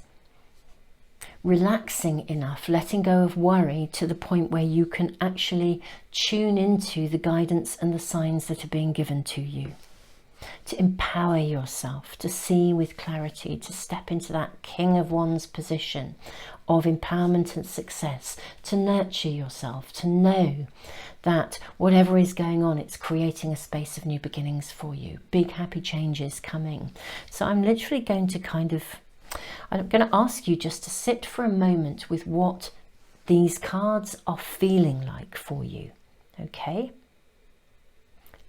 relaxing enough, letting go of worry to the point where you can actually tune into the guidance and the signs that are being given to you, to empower yourself, to see with clarity, to step into that King of Wands position of empowerment and success, to nurture yourself, to know that whatever is going on, it's creating a space of new beginnings for you. Big happy changes coming. So I'm literally going to I'm going to ask you just to sit for a moment with what these cards are feeling like for you. Okay?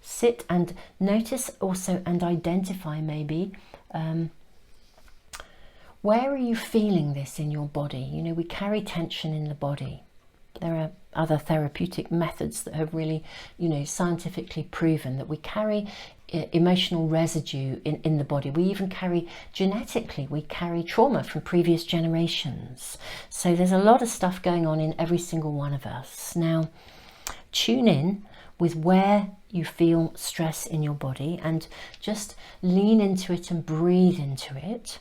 Sit and notice also, and identify maybe, where are you feeling this in your body? You know, we carry tension in the body. There are other therapeutic methods that have really, you know, scientifically proven that we carry emotional residue in the body. We even carry, genetically, we carry trauma from previous generations. So there's a lot of stuff going on in every single one of us. Now, tune in with where you feel stress in your body and just lean into it and breathe into it.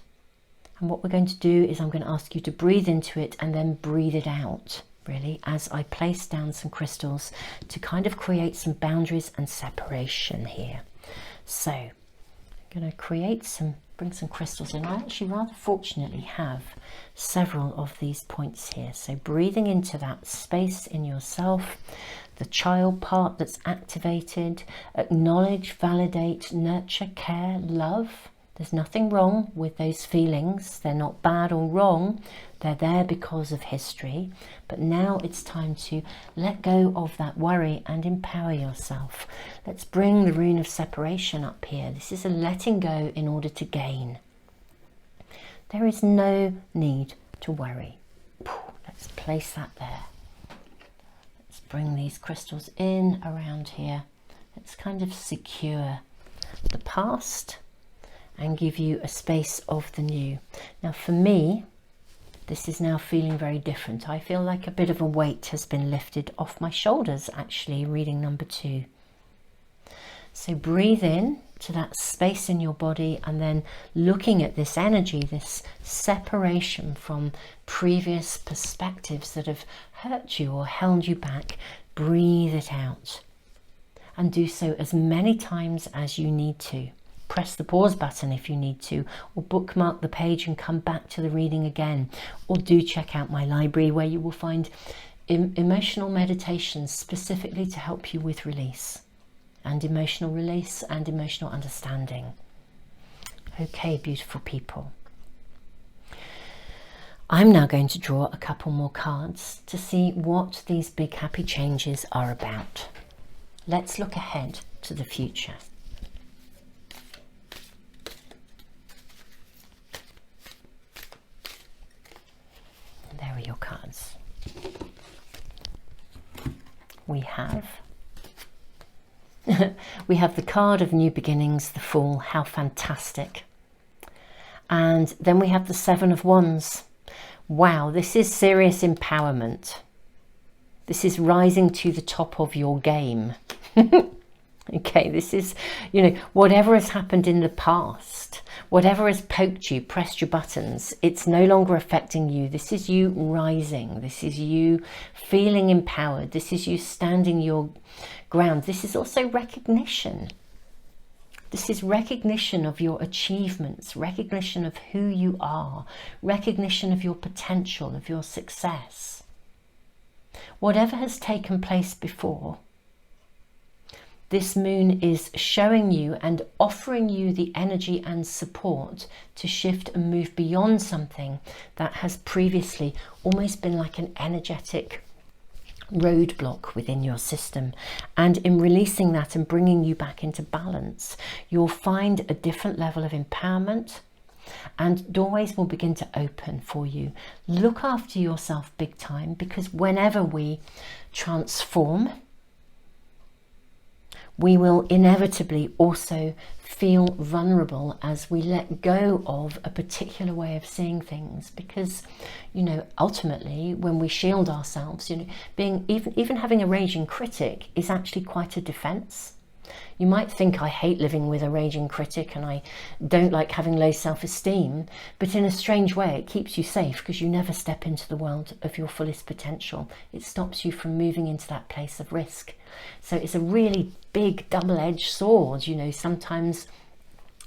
And what we're going to do is I'm going to ask you to breathe into it and then breathe it out, really, as I place down some crystals to kind of create some boundaries and separation here. So I'm going to bring some crystals in. I actually rather fortunately have several of these points here. So breathing into that space in yourself, the child part that's activated, acknowledge, validate, nurture, care, love. There's nothing wrong with those feelings. They're not bad or wrong. They're there because of history. But now it's time to let go of that worry and empower yourself. Let's bring the rune of separation up here. This is a letting go in order to gain. There is no need to worry. Let's place that there. Let's bring these crystals in around here. Let's kind of secure the past and give you a space of the new. Now for me, this is now feeling very different. I feel like a bit of a weight has been lifted off my shoulders, actually, reading number 2. So breathe in to that space in your body, and then looking at this energy, this separation from previous perspectives that have hurt you or held you back, breathe it out. And do so as many times as you need to. Press the pause button if you need to, or bookmark the page and come back to the reading again, or do check out my library where you will find emotional meditations specifically to help you with release and emotional understanding. Okay, beautiful people. I'm now going to draw a couple more cards to see what these big happy changes are about. Let's look ahead to the future. There are your cards. We have the card of new beginnings, the Fool. How fantastic. And then we have the 7 of Wands. Wow, this is serious empowerment. This is rising to the top of your game. Okay, this is, you know, whatever has happened in the past, whatever has poked you, pressed your buttons, it's no longer affecting you. This is you rising. This is you feeling empowered. This is you standing your ground. This is also recognition. This is recognition of your achievements, recognition of who you are, recognition of your potential, of your success. Whatever has taken place before, this moon is showing you and offering you the energy and support to shift and move beyond something that has previously almost been like an energetic roadblock within your system. And in releasing that and bringing you back into balance, you'll find a different level of empowerment, and doorways will begin to open for you. Look after yourself big time, because whenever we transform, we will inevitably also feel vulnerable as we let go of a particular way of seeing things, because, you know, ultimately when we shield ourselves, you know, being even having a raging critic is actually quite a defense. You might think, I hate living with a raging critic and I don't like having low self-esteem, but in a strange way it keeps you safe, because you never step into the world of your fullest potential. It stops you from moving into that place of risk. So it's a really big double-edged sword. You know, sometimes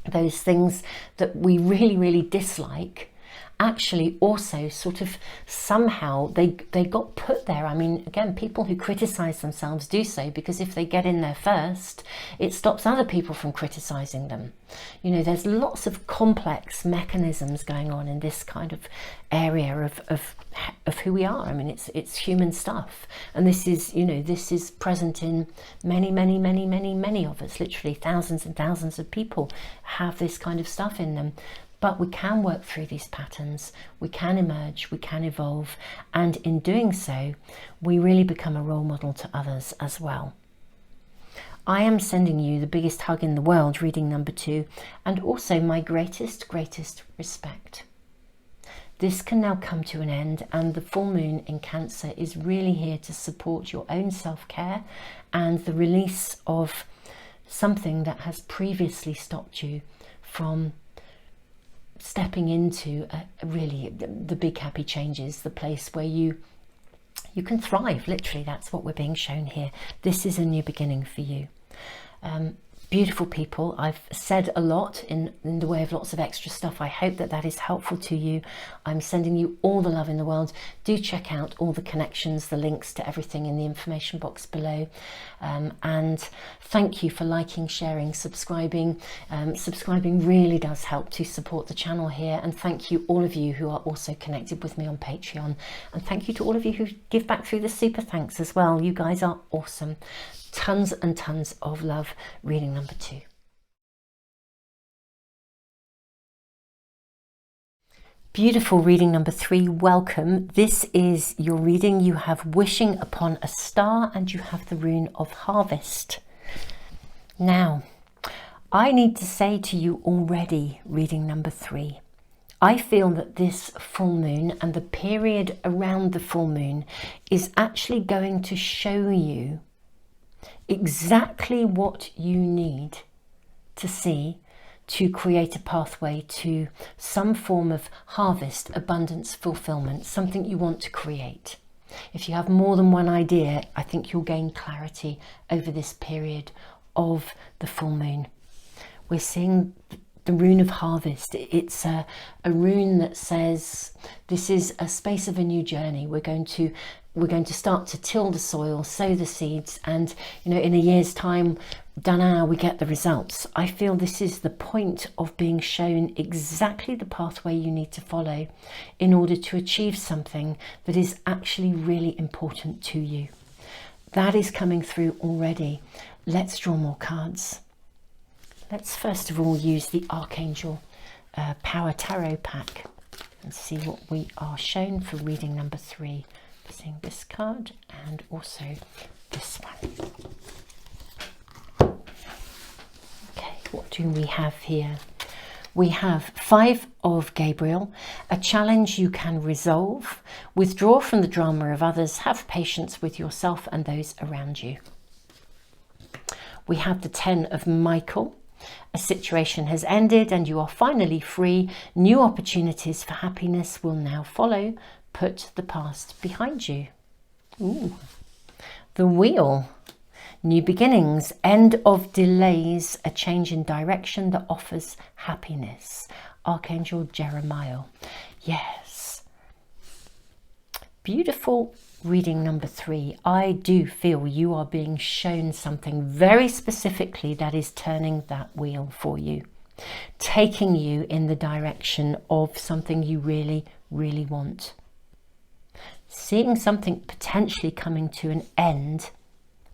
those things that we really dislike actually also sort of somehow they got put there. I mean, again, people who criticize themselves do so because if they get in there first, it stops other people from criticizing them. You know, there's lots of complex mechanisms going on in this kind of area of who we are. I mean, it's human stuff, and this is, you know, this is present in many of us. Literally thousands and thousands of people have this kind of stuff in them. But we can work through these patterns, we can emerge, we can evolve, and in doing so, we really become a role model to others as well. I am sending you the biggest hug in the world, reading number 2, and also my greatest respect. This can now come to an end, and the full moon in Cancer is really here to support your own self-care and the release of something that has previously stopped you from stepping into really the big happy changes, the place where you can thrive. Literally, that's what we're being shown here. This is a new beginning for you. Beautiful people, I've said a lot in the way of lots of extra stuff. I hope that that is helpful to you. I'm sending you all the love in the world. Do check out all the connections, the links to everything in the information box below. And thank you for liking, sharing, subscribing. Subscribing really does help to support the channel here. And thank you all of you who are also connected with me on Patreon. And thank you to all of you who give back through the super thanks as well. You guys are awesome. Tons and tons of love. Reading number 2. Beautiful. Reading number 3. Welcome. This is your reading. You have Wishing Upon a Star and you have the rune of Harvest. Now, I need to say to you already, reading number 3, I feel that this full moon and the period around the full moon is actually going to show you exactly what you need to see to create a pathway to some form of harvest, abundance, fulfillment, something you want to create. If you have more than one idea, I think you'll gain clarity over this period of the full moon. We're seeing the rune of harvest. It's a rune that says this is a space of a new journey. We're going to start to till the soil, sow the seeds, and you know, in a year's time, we get the results. I feel this is the point of being shown exactly the pathway you need to follow in order to achieve something that is actually really important to you. That is coming through already. Let's draw more cards. Let's first of all use the Archangel Power Tarot pack and see what we are shown for reading number 3. Seeing this card and also this one. Okay, what do we have here? We have 5 of Gabriel, a challenge you can resolve, withdraw from the drama of others, have patience with yourself and those around you. We have the 10 of Michael. A situation has ended and you are finally free. New opportunities for happiness will now follow. Put the past behind you. Ooh. The Wheel. New beginnings, end of delays, a change in direction that offers happiness. Archangel Jeremiah. Yes. Beautiful reading number 3. I do feel you are being shown something very specifically that is turning that wheel for you, taking you in the direction of something you really, really want. Seeing something potentially coming to an end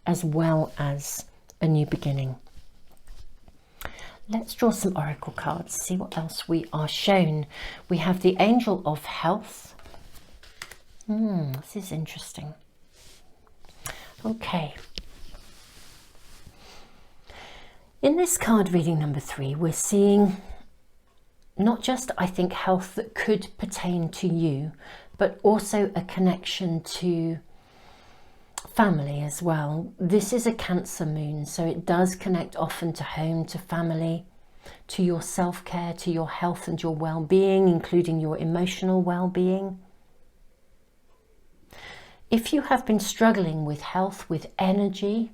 as well as a new beginning. Let's draw some oracle cards, see what else we are shown. We have the Angel of Health. This is interesting. Okay. In this card reading number 3, we're seeing not just, I think, health that could pertain to you, but also a connection to family as well. This is a Cancer moon, so it does connect often to home, to family, to your self-care, to your health and your well-being, including your emotional well-being. If you have been struggling with health, with energy,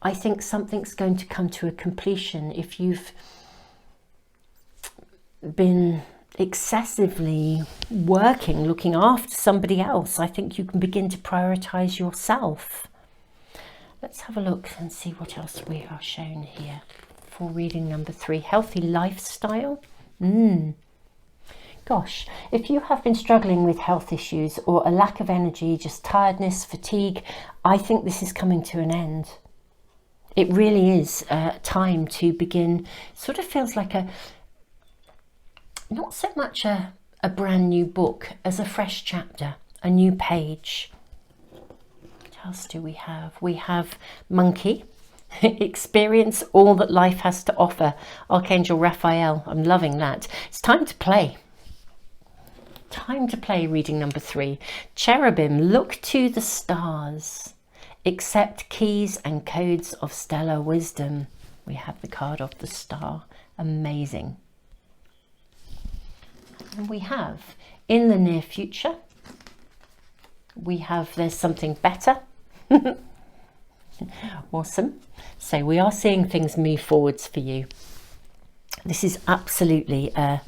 I think something's going to come to a completion. If you've been excessively working, looking after somebody else, I think you can begin to prioritize yourself. Let's have a look and see what else we are shown here for reading number 3. Healthy lifestyle. Gosh, if you have been struggling with health issues or a lack of energy, just tiredness, fatigue, I think this is coming to an end. It really is time to begin. Sort of feels like not so much a brand new book as a fresh chapter, a new page. What else do we have? We have Monkey. Experience all that life has to offer. Archangel Raphael. I'm loving that. It's time to play. Time to play, reading number 3. Cherubim, look to the stars. Accept keys and codes of stellar wisdom. We have the card of the star. Amazing. And we have, in the near future, we have there's something better. Awesome. So we are seeing things move forwards for you. This is absolutely a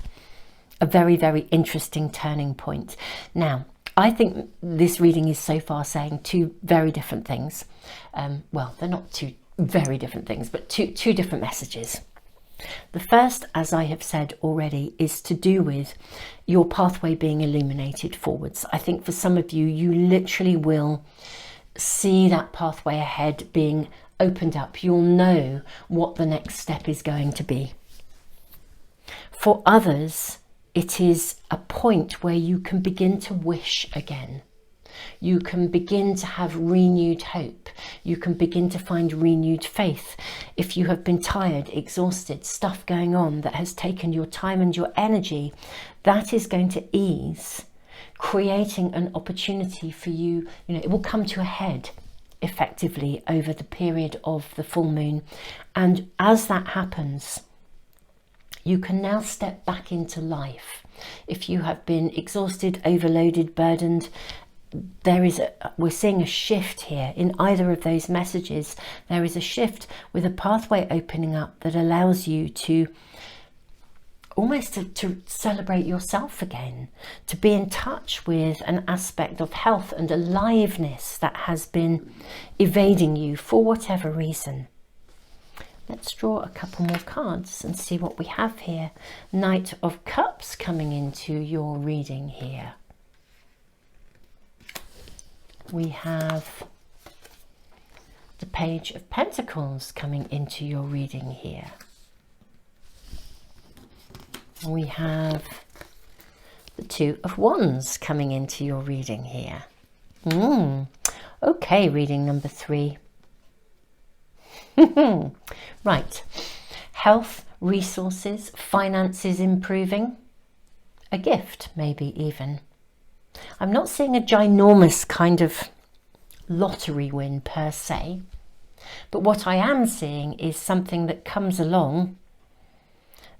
very, very interesting turning point. Now, I think this reading is so far saying 2 very different things. Well, they're not 2 very different things, but two different messages. The first, as I have said already, is to do with your pathway being illuminated forwards. I think for some of you, you literally will see that pathway ahead being opened up. You'll know what the next step is going to be. For others, it is a point where you can begin to wish again. You can begin to have renewed hope. You can begin to find renewed faith. If you have been tired, exhausted, stuff going on that has taken your time and your energy, that is going to ease, creating an opportunity for you. It will come to a head effectively over the period of the full moon. And as that happens, you can now step back into life. If you have been exhausted, overloaded, burdened, we're seeing a shift here in either of those messages. There is a shift with a pathway opening up that allows you to almost to celebrate yourself again, to be in touch with an aspect of health and aliveness that has been evading you for whatever reason. Let's draw a couple more cards and see what we have here. Knight of Cups coming into your reading here. We have the Page of Pentacles coming into your reading here. We have the Two of Wands coming into your reading here. Okay, reading number 3. Right. Health, resources, finances improving. A gift, maybe even. I'm not seeing a ginormous kind of lottery win per se, But what I am seeing is something that comes along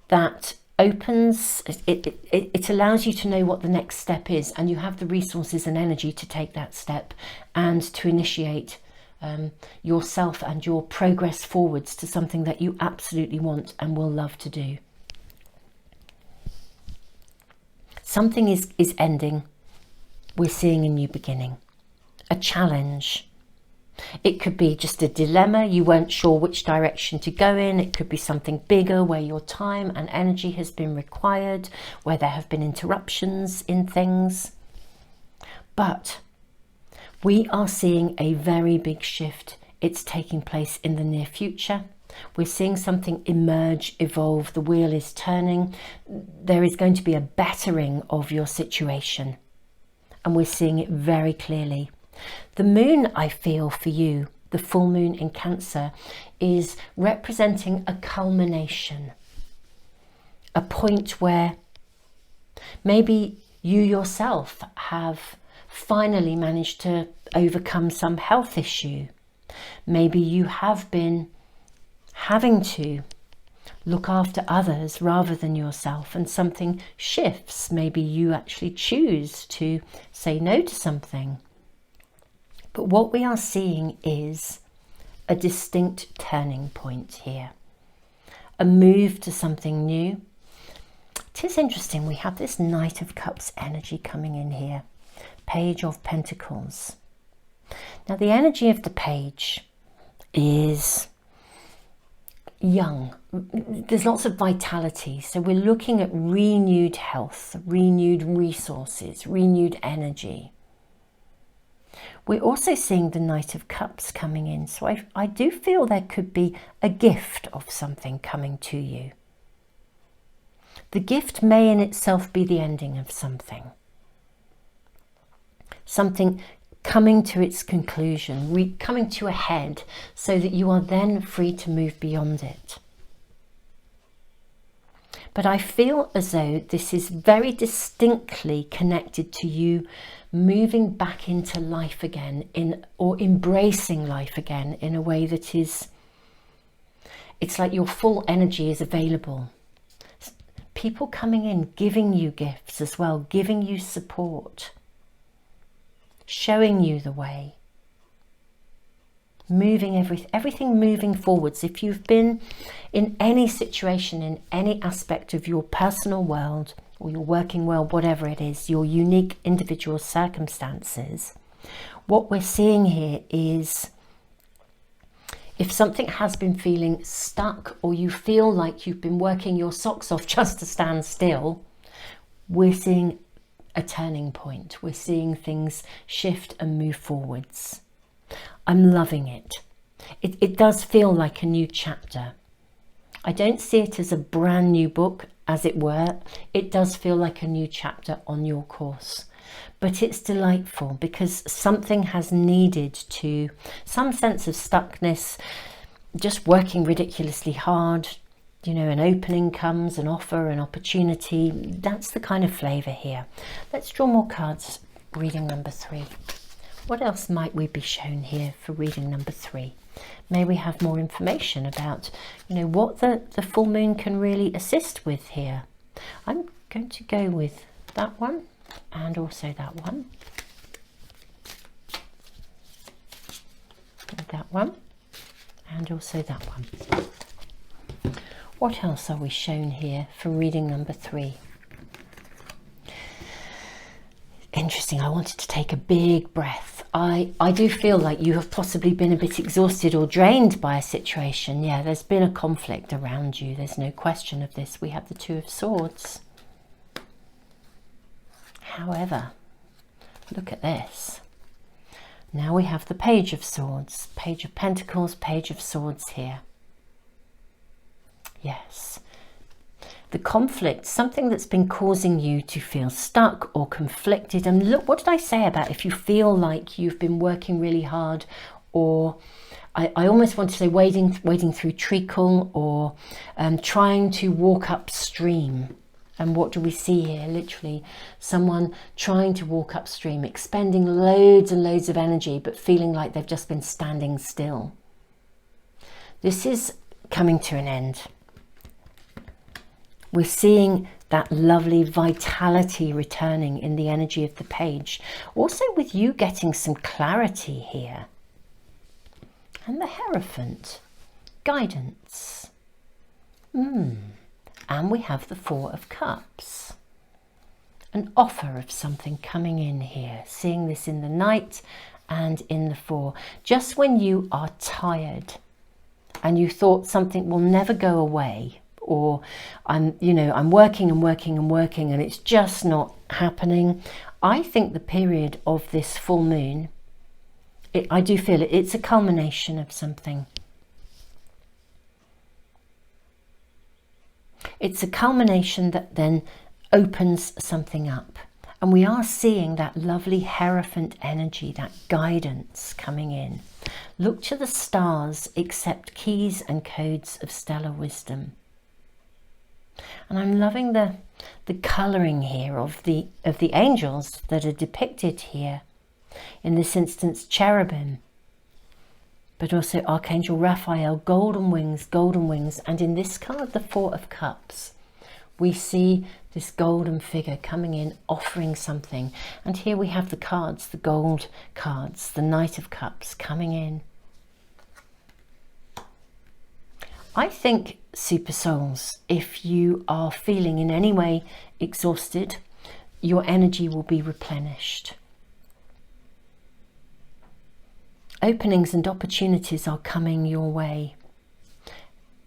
that opens, it allows you to know what the next step is, and you have the resources and energy to take that step and to initiate yourself and your progress forwards to something that you absolutely want and will love to do. Something is ending. We're seeing a new beginning, a challenge. It could be just a dilemma. You weren't sure which direction to go in. It could be something bigger where your time and energy has been required, where there have been interruptions in things. But we are seeing a very big shift. It's taking place in the near future. We're seeing something emerge, evolve. The wheel is turning. There is going to be a bettering of your situation. And we're seeing it very clearly. The moon, I feel for you, the full moon in Cancer, is representing a culmination. A point where maybe you yourself have finally managed to overcome some health issue. Maybe you have been having to look after others rather than yourself, and something shifts. Maybe you actually choose to say no to something. But what we are seeing is a distinct turning point here, a move to something new. It is interesting, we have this Knight of Cups energy coming in here, Page of Pentacles. Now the energy of the page is young. There's lots of vitality. So we're looking at renewed health, renewed resources, renewed energy. We're also seeing the Knight of Cups coming in. So I do feel there could be a gift of something coming to you. The gift may in itself be the ending of something. Something coming to its conclusion, coming to a head, so that you are then free to move beyond it. But I feel as though this is very distinctly connected to you moving back into life again, or embracing life again in a way that is, it's like your full energy is available. People coming in, giving you gifts as well, giving you support, showing you the way, moving everything moving forwards. If you've been in any situation, in any aspect of your personal world or your working world, whatever it is, your unique individual circumstances, what we're seeing here is, if something has been feeling stuck, or you feel like you've been working your socks off just to stand still, we're seeing a turning point. We're seeing things shift and move forwards. I'm loving it. It does feel like a new chapter. I don't see it as a brand new book, as it were. It does feel like a new chapter on your course. But it's delightful because something has needed to, some sense of stuckness, just working ridiculously hard. You know, an opening comes, an offer, an opportunity. That's the kind of flavour here. Let's draw more cards. Reading number 3. What else might we be shown here for reading number 3? May we have more information about, you know, what the full moon can really assist with here. I'm going to go with that one and also that one. That one and also that one. What else are we shown here for reading number 3? Interesting. I wanted to take a big breath. I do feel like you have possibly been a bit exhausted or drained by a situation. Yeah, there's been a conflict around you. There's no question of this. We have the Two of Swords. However, look at this. Now we have the Page of Swords, Page of Pentacles, Page of Swords here. Yes. The conflict, something that's been causing you to feel stuck or conflicted. And look, what did I say about if you feel like you've been working really hard, or I almost want to say wading through treacle, or trying to walk upstream. And what do we see here? Literally someone trying to walk upstream, expending loads and loads of energy, but feeling like they've just been standing still. This is coming to an end. We're seeing that lovely vitality returning in the energy of the page. Also with you getting some clarity here. And the Hierophant, guidance. And we have the Four of Cups. An offer of something coming in here. Seeing this in the Knight and in the Four. Just when you are tired and you thought something will never go away, or I'm working and working and working and it's just not happening. I think the period of this full moon, I do feel it's a culmination of something. It's a culmination that then opens something up. And we are seeing that lovely Hierophant energy, that guidance coming in. Look to the stars, accept keys and codes of stellar wisdom. And I'm loving the colouring here of the angels that are depicted here. In this instance, cherubim, but also Archangel Raphael, golden wings, and in this card, the Four of Cups, we see this golden figure coming in, offering something. And here we have the cards, the gold cards, the Knight of Cups coming in. I think, super souls, if you are feeling in any way exhausted, your energy will be replenished. Openings and opportunities are coming your way.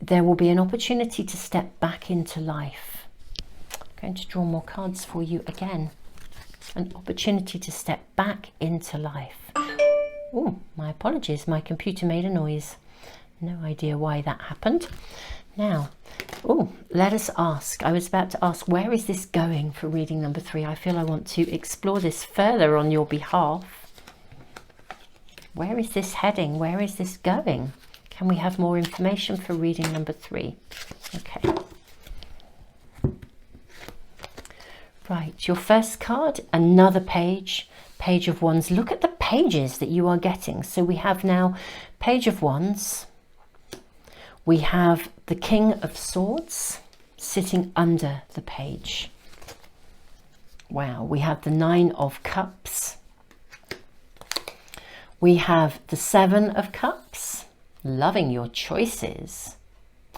There will be an opportunity to step back into life. I'm going to draw more cards for you again. An opportunity to step back into life. Oh, my apologies, my computer made a noise. No idea why that happened. Now, let us ask. I was about to ask, where is this going for reading number 3? I feel I want to explore this further on your behalf. Where is this heading? Where is this going? Can we have more information for reading number 3? Okay. Right, your first card, another page, Page of Wands. Look at the pages that you are getting. So we have now Page of Wands. We have the King of Swords sitting under the page. Wow, we have the Nine of Cups. We have the Seven of Cups. Loving your choices.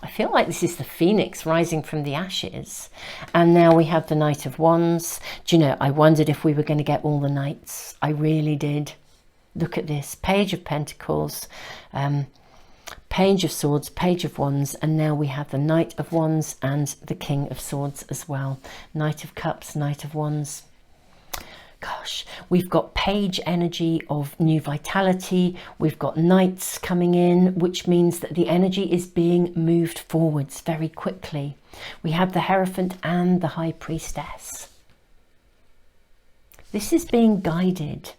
I feel like this is the phoenix rising from the ashes. And now we have the Knight of Wands. Do you know, I wondered if we were going to get all the knights. I really did. Look at this. Page of Pentacles. Page of Swords, Page of Wands, and now we have the Knight of Wands and the King of Swords as well. Knight of Cups, Knight of Wands. Gosh, we've got page energy of new vitality. We've got knights coming in, which means that the energy is being moved forwards very quickly. We have the Hierophant and the High Priestess. This is being guided.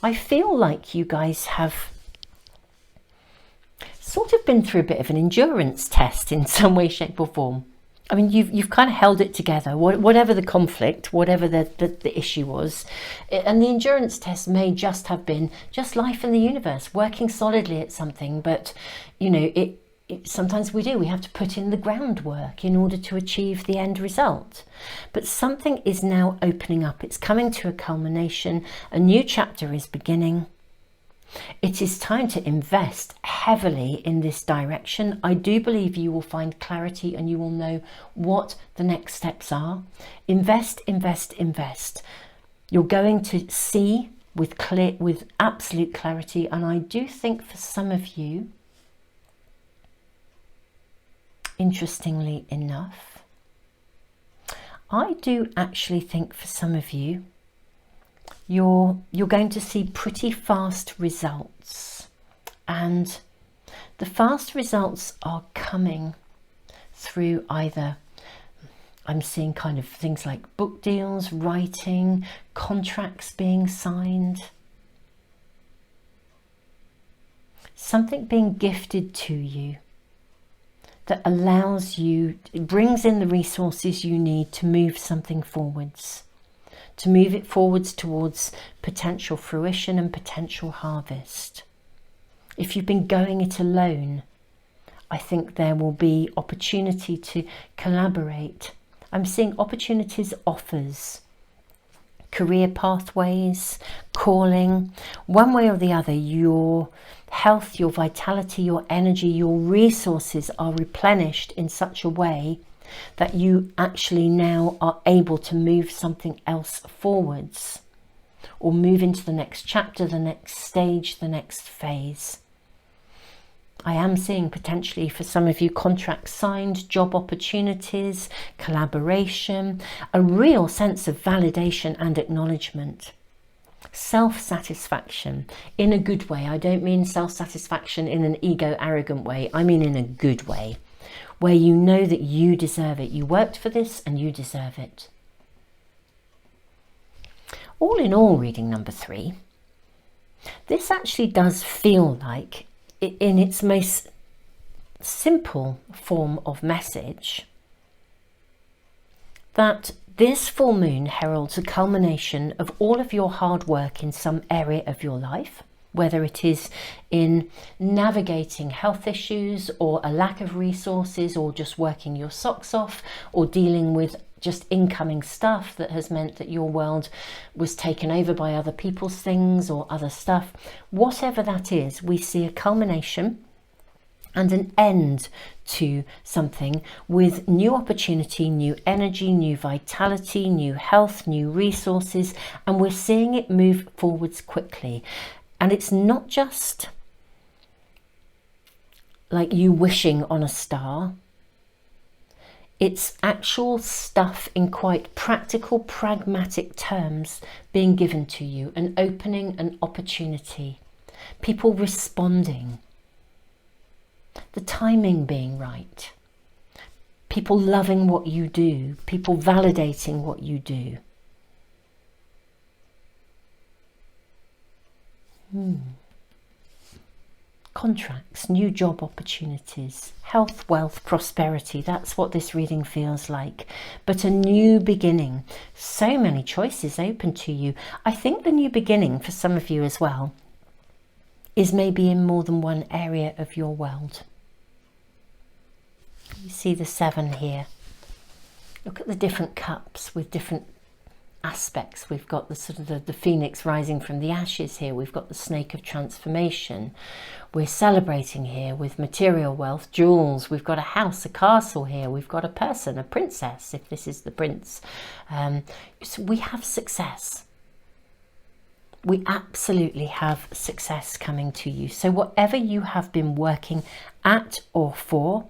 I feel like you guys have sort of been through a bit of an endurance test in some way, shape or form. I mean, you've kind of held it together, whatever the conflict, whatever the issue was. And the endurance test may just have been just life in the universe, working solidly at something. But, you know, sometimes we have to put in the groundwork in order to achieve the end result. But something is now opening up. It's coming to a culmination. A new chapter is beginning. It is time to invest heavily in this direction. I do believe you will find clarity and you will know what the next steps are. Invest, invest, invest. You're going to see with absolute clarity. And I do think for some of you, interestingly enough, I do actually think for some of you, you're going to see pretty fast results, and the fast results are coming through either, I'm seeing kind of things like book deals, writing, contracts being signed, something being gifted to you that allows you, it brings in the resources you need to move something forwards. to move it forwards towards potential fruition and potential harvest. If you've been going it alone, I think there will be opportunity to collaborate. I'm seeing opportunities, offers, career pathways, calling. One way or the other, your health, your vitality, your energy, your resources are replenished in such a way that you actually now are able to move something else forwards, or move into the next chapter, the next stage, the next phase. I am seeing potentially for some of you contracts signed, job opportunities, collaboration, a real sense of validation and acknowledgement. Self-satisfaction in a good way. I don't mean self-satisfaction in an ego arrogant way. I mean in a good way, where you know that you deserve it. You worked for this and you deserve it. All in all, reading number 3, this actually does feel like, in its most simple form of message, that this full moon heralds a culmination of all of your hard work in some area of your life, whether it is in navigating health issues or a lack of resources, or just working your socks off, or dealing with just incoming stuff that has meant that your world was taken over by other people's things or other stuff. Whatever that is, we see a culmination and an end to something with new opportunity, new energy, new vitality, new health, new resources, and we're seeing it move forwards quickly. And it's not just like you wishing on a star. It's actual stuff in quite practical, pragmatic terms being given to you, an opening, an opportunity, people responding, the timing being right, people loving what you do, people validating what you do. Contracts, new job opportunities, health, wealth, prosperity. That's what this reading feels like. But a new beginning. So many choices open to you. I think the new beginning for some of you as well is maybe in more than one area of your world. You see the 7 here. Look at the different cups with different aspects. We've got the sort of the phoenix rising from the ashes here. We've got the snake of transformation. We're celebrating here with material wealth, jewels. We've got a house, a castle here. We've got a person, a princess, if this is the prince. So we have success. We absolutely have success coming to you. So whatever you have been working at or for,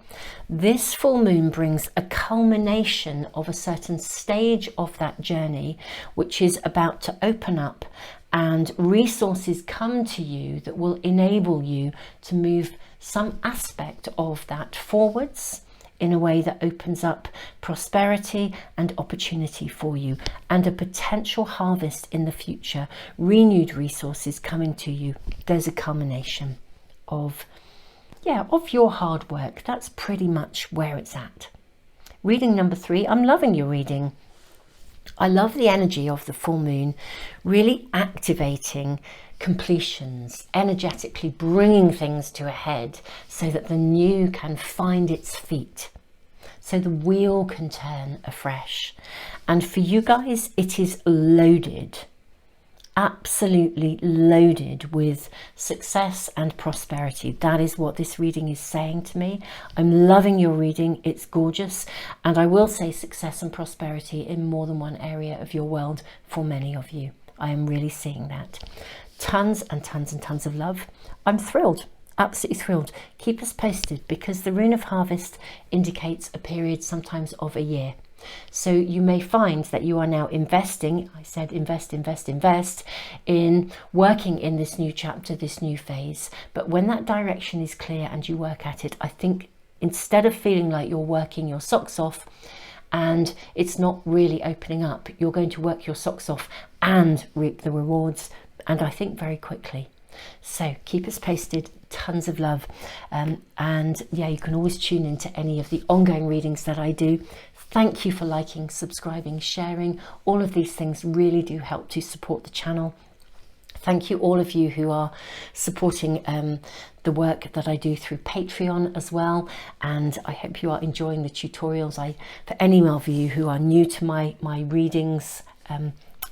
this full moon brings a culmination of a certain stage of that journey, which is about to open up, and resources come to you that will enable you to move some aspect of that forwards in a way that opens up prosperity and opportunity for you, and a potential harvest in the future, renewed resources coming to you. There's a culmination of your hard work. That's pretty much where it's at. Reading number 3, I'm loving your reading. I love the energy of the full moon, really activating completions, energetically bringing things to a head so that the new can find its feet, so the wheel can turn afresh. And for you guys, it is loaded, absolutely loaded with success and prosperity. That is what this reading is saying to me. I'm loving your reading. It's gorgeous. And I will say success and prosperity in more than one area of your world for many of you. I am really seeing that. Tons and tons and tons of love. I'm thrilled, absolutely thrilled. Keep us posted, because the rune of harvest indicates a period sometimes of a year. So you may find that you are now investing, I said invest, invest, invest, in working in this new chapter, this new phase. But when that direction is clear and you work at it, I think instead of feeling like you're working your socks off and it's not really opening up, you're going to work your socks off and reap the rewards, and I think very quickly. So keep us posted, tons of love, and yeah, you can always tune into any of the ongoing readings that I do. Thank you for liking, subscribing, sharing. All of these things really do help to support the channel. Thank you all of you who are supporting the work that I do through Patreon as well, and I hope you are enjoying the tutorials. For any of you who are new to my readings,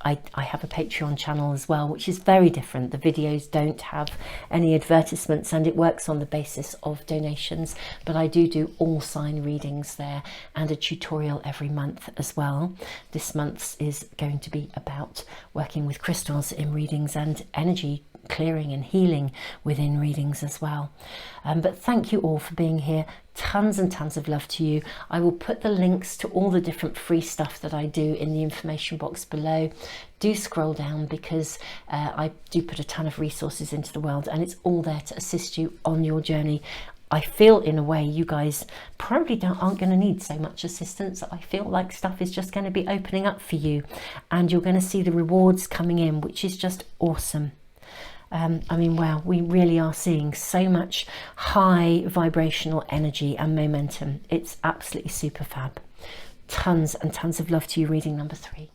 I have a Patreon channel as well, which is very different. The videos don't have any advertisements and it works on the basis of donations, but I do all sign readings there and a tutorial every month as well. This month's is going to be about working with crystals in readings and energy clearing and healing within readings as well. But thank you all for being here. Tons and tons of love to you. I will put the links to all the different free stuff that I do in the information box below. Do scroll down, because I do put a ton of resources into the world, and it's all there to assist you on your journey. I feel in a way you guys probably aren't going to need so much assistance. I feel like stuff is just going to be opening up for you, and you're going to see the rewards coming in, which is just awesome. I mean, wow, we really are seeing so much high vibrational energy and momentum. It's absolutely super fab. Tons and tons of love to you. Reading number 3.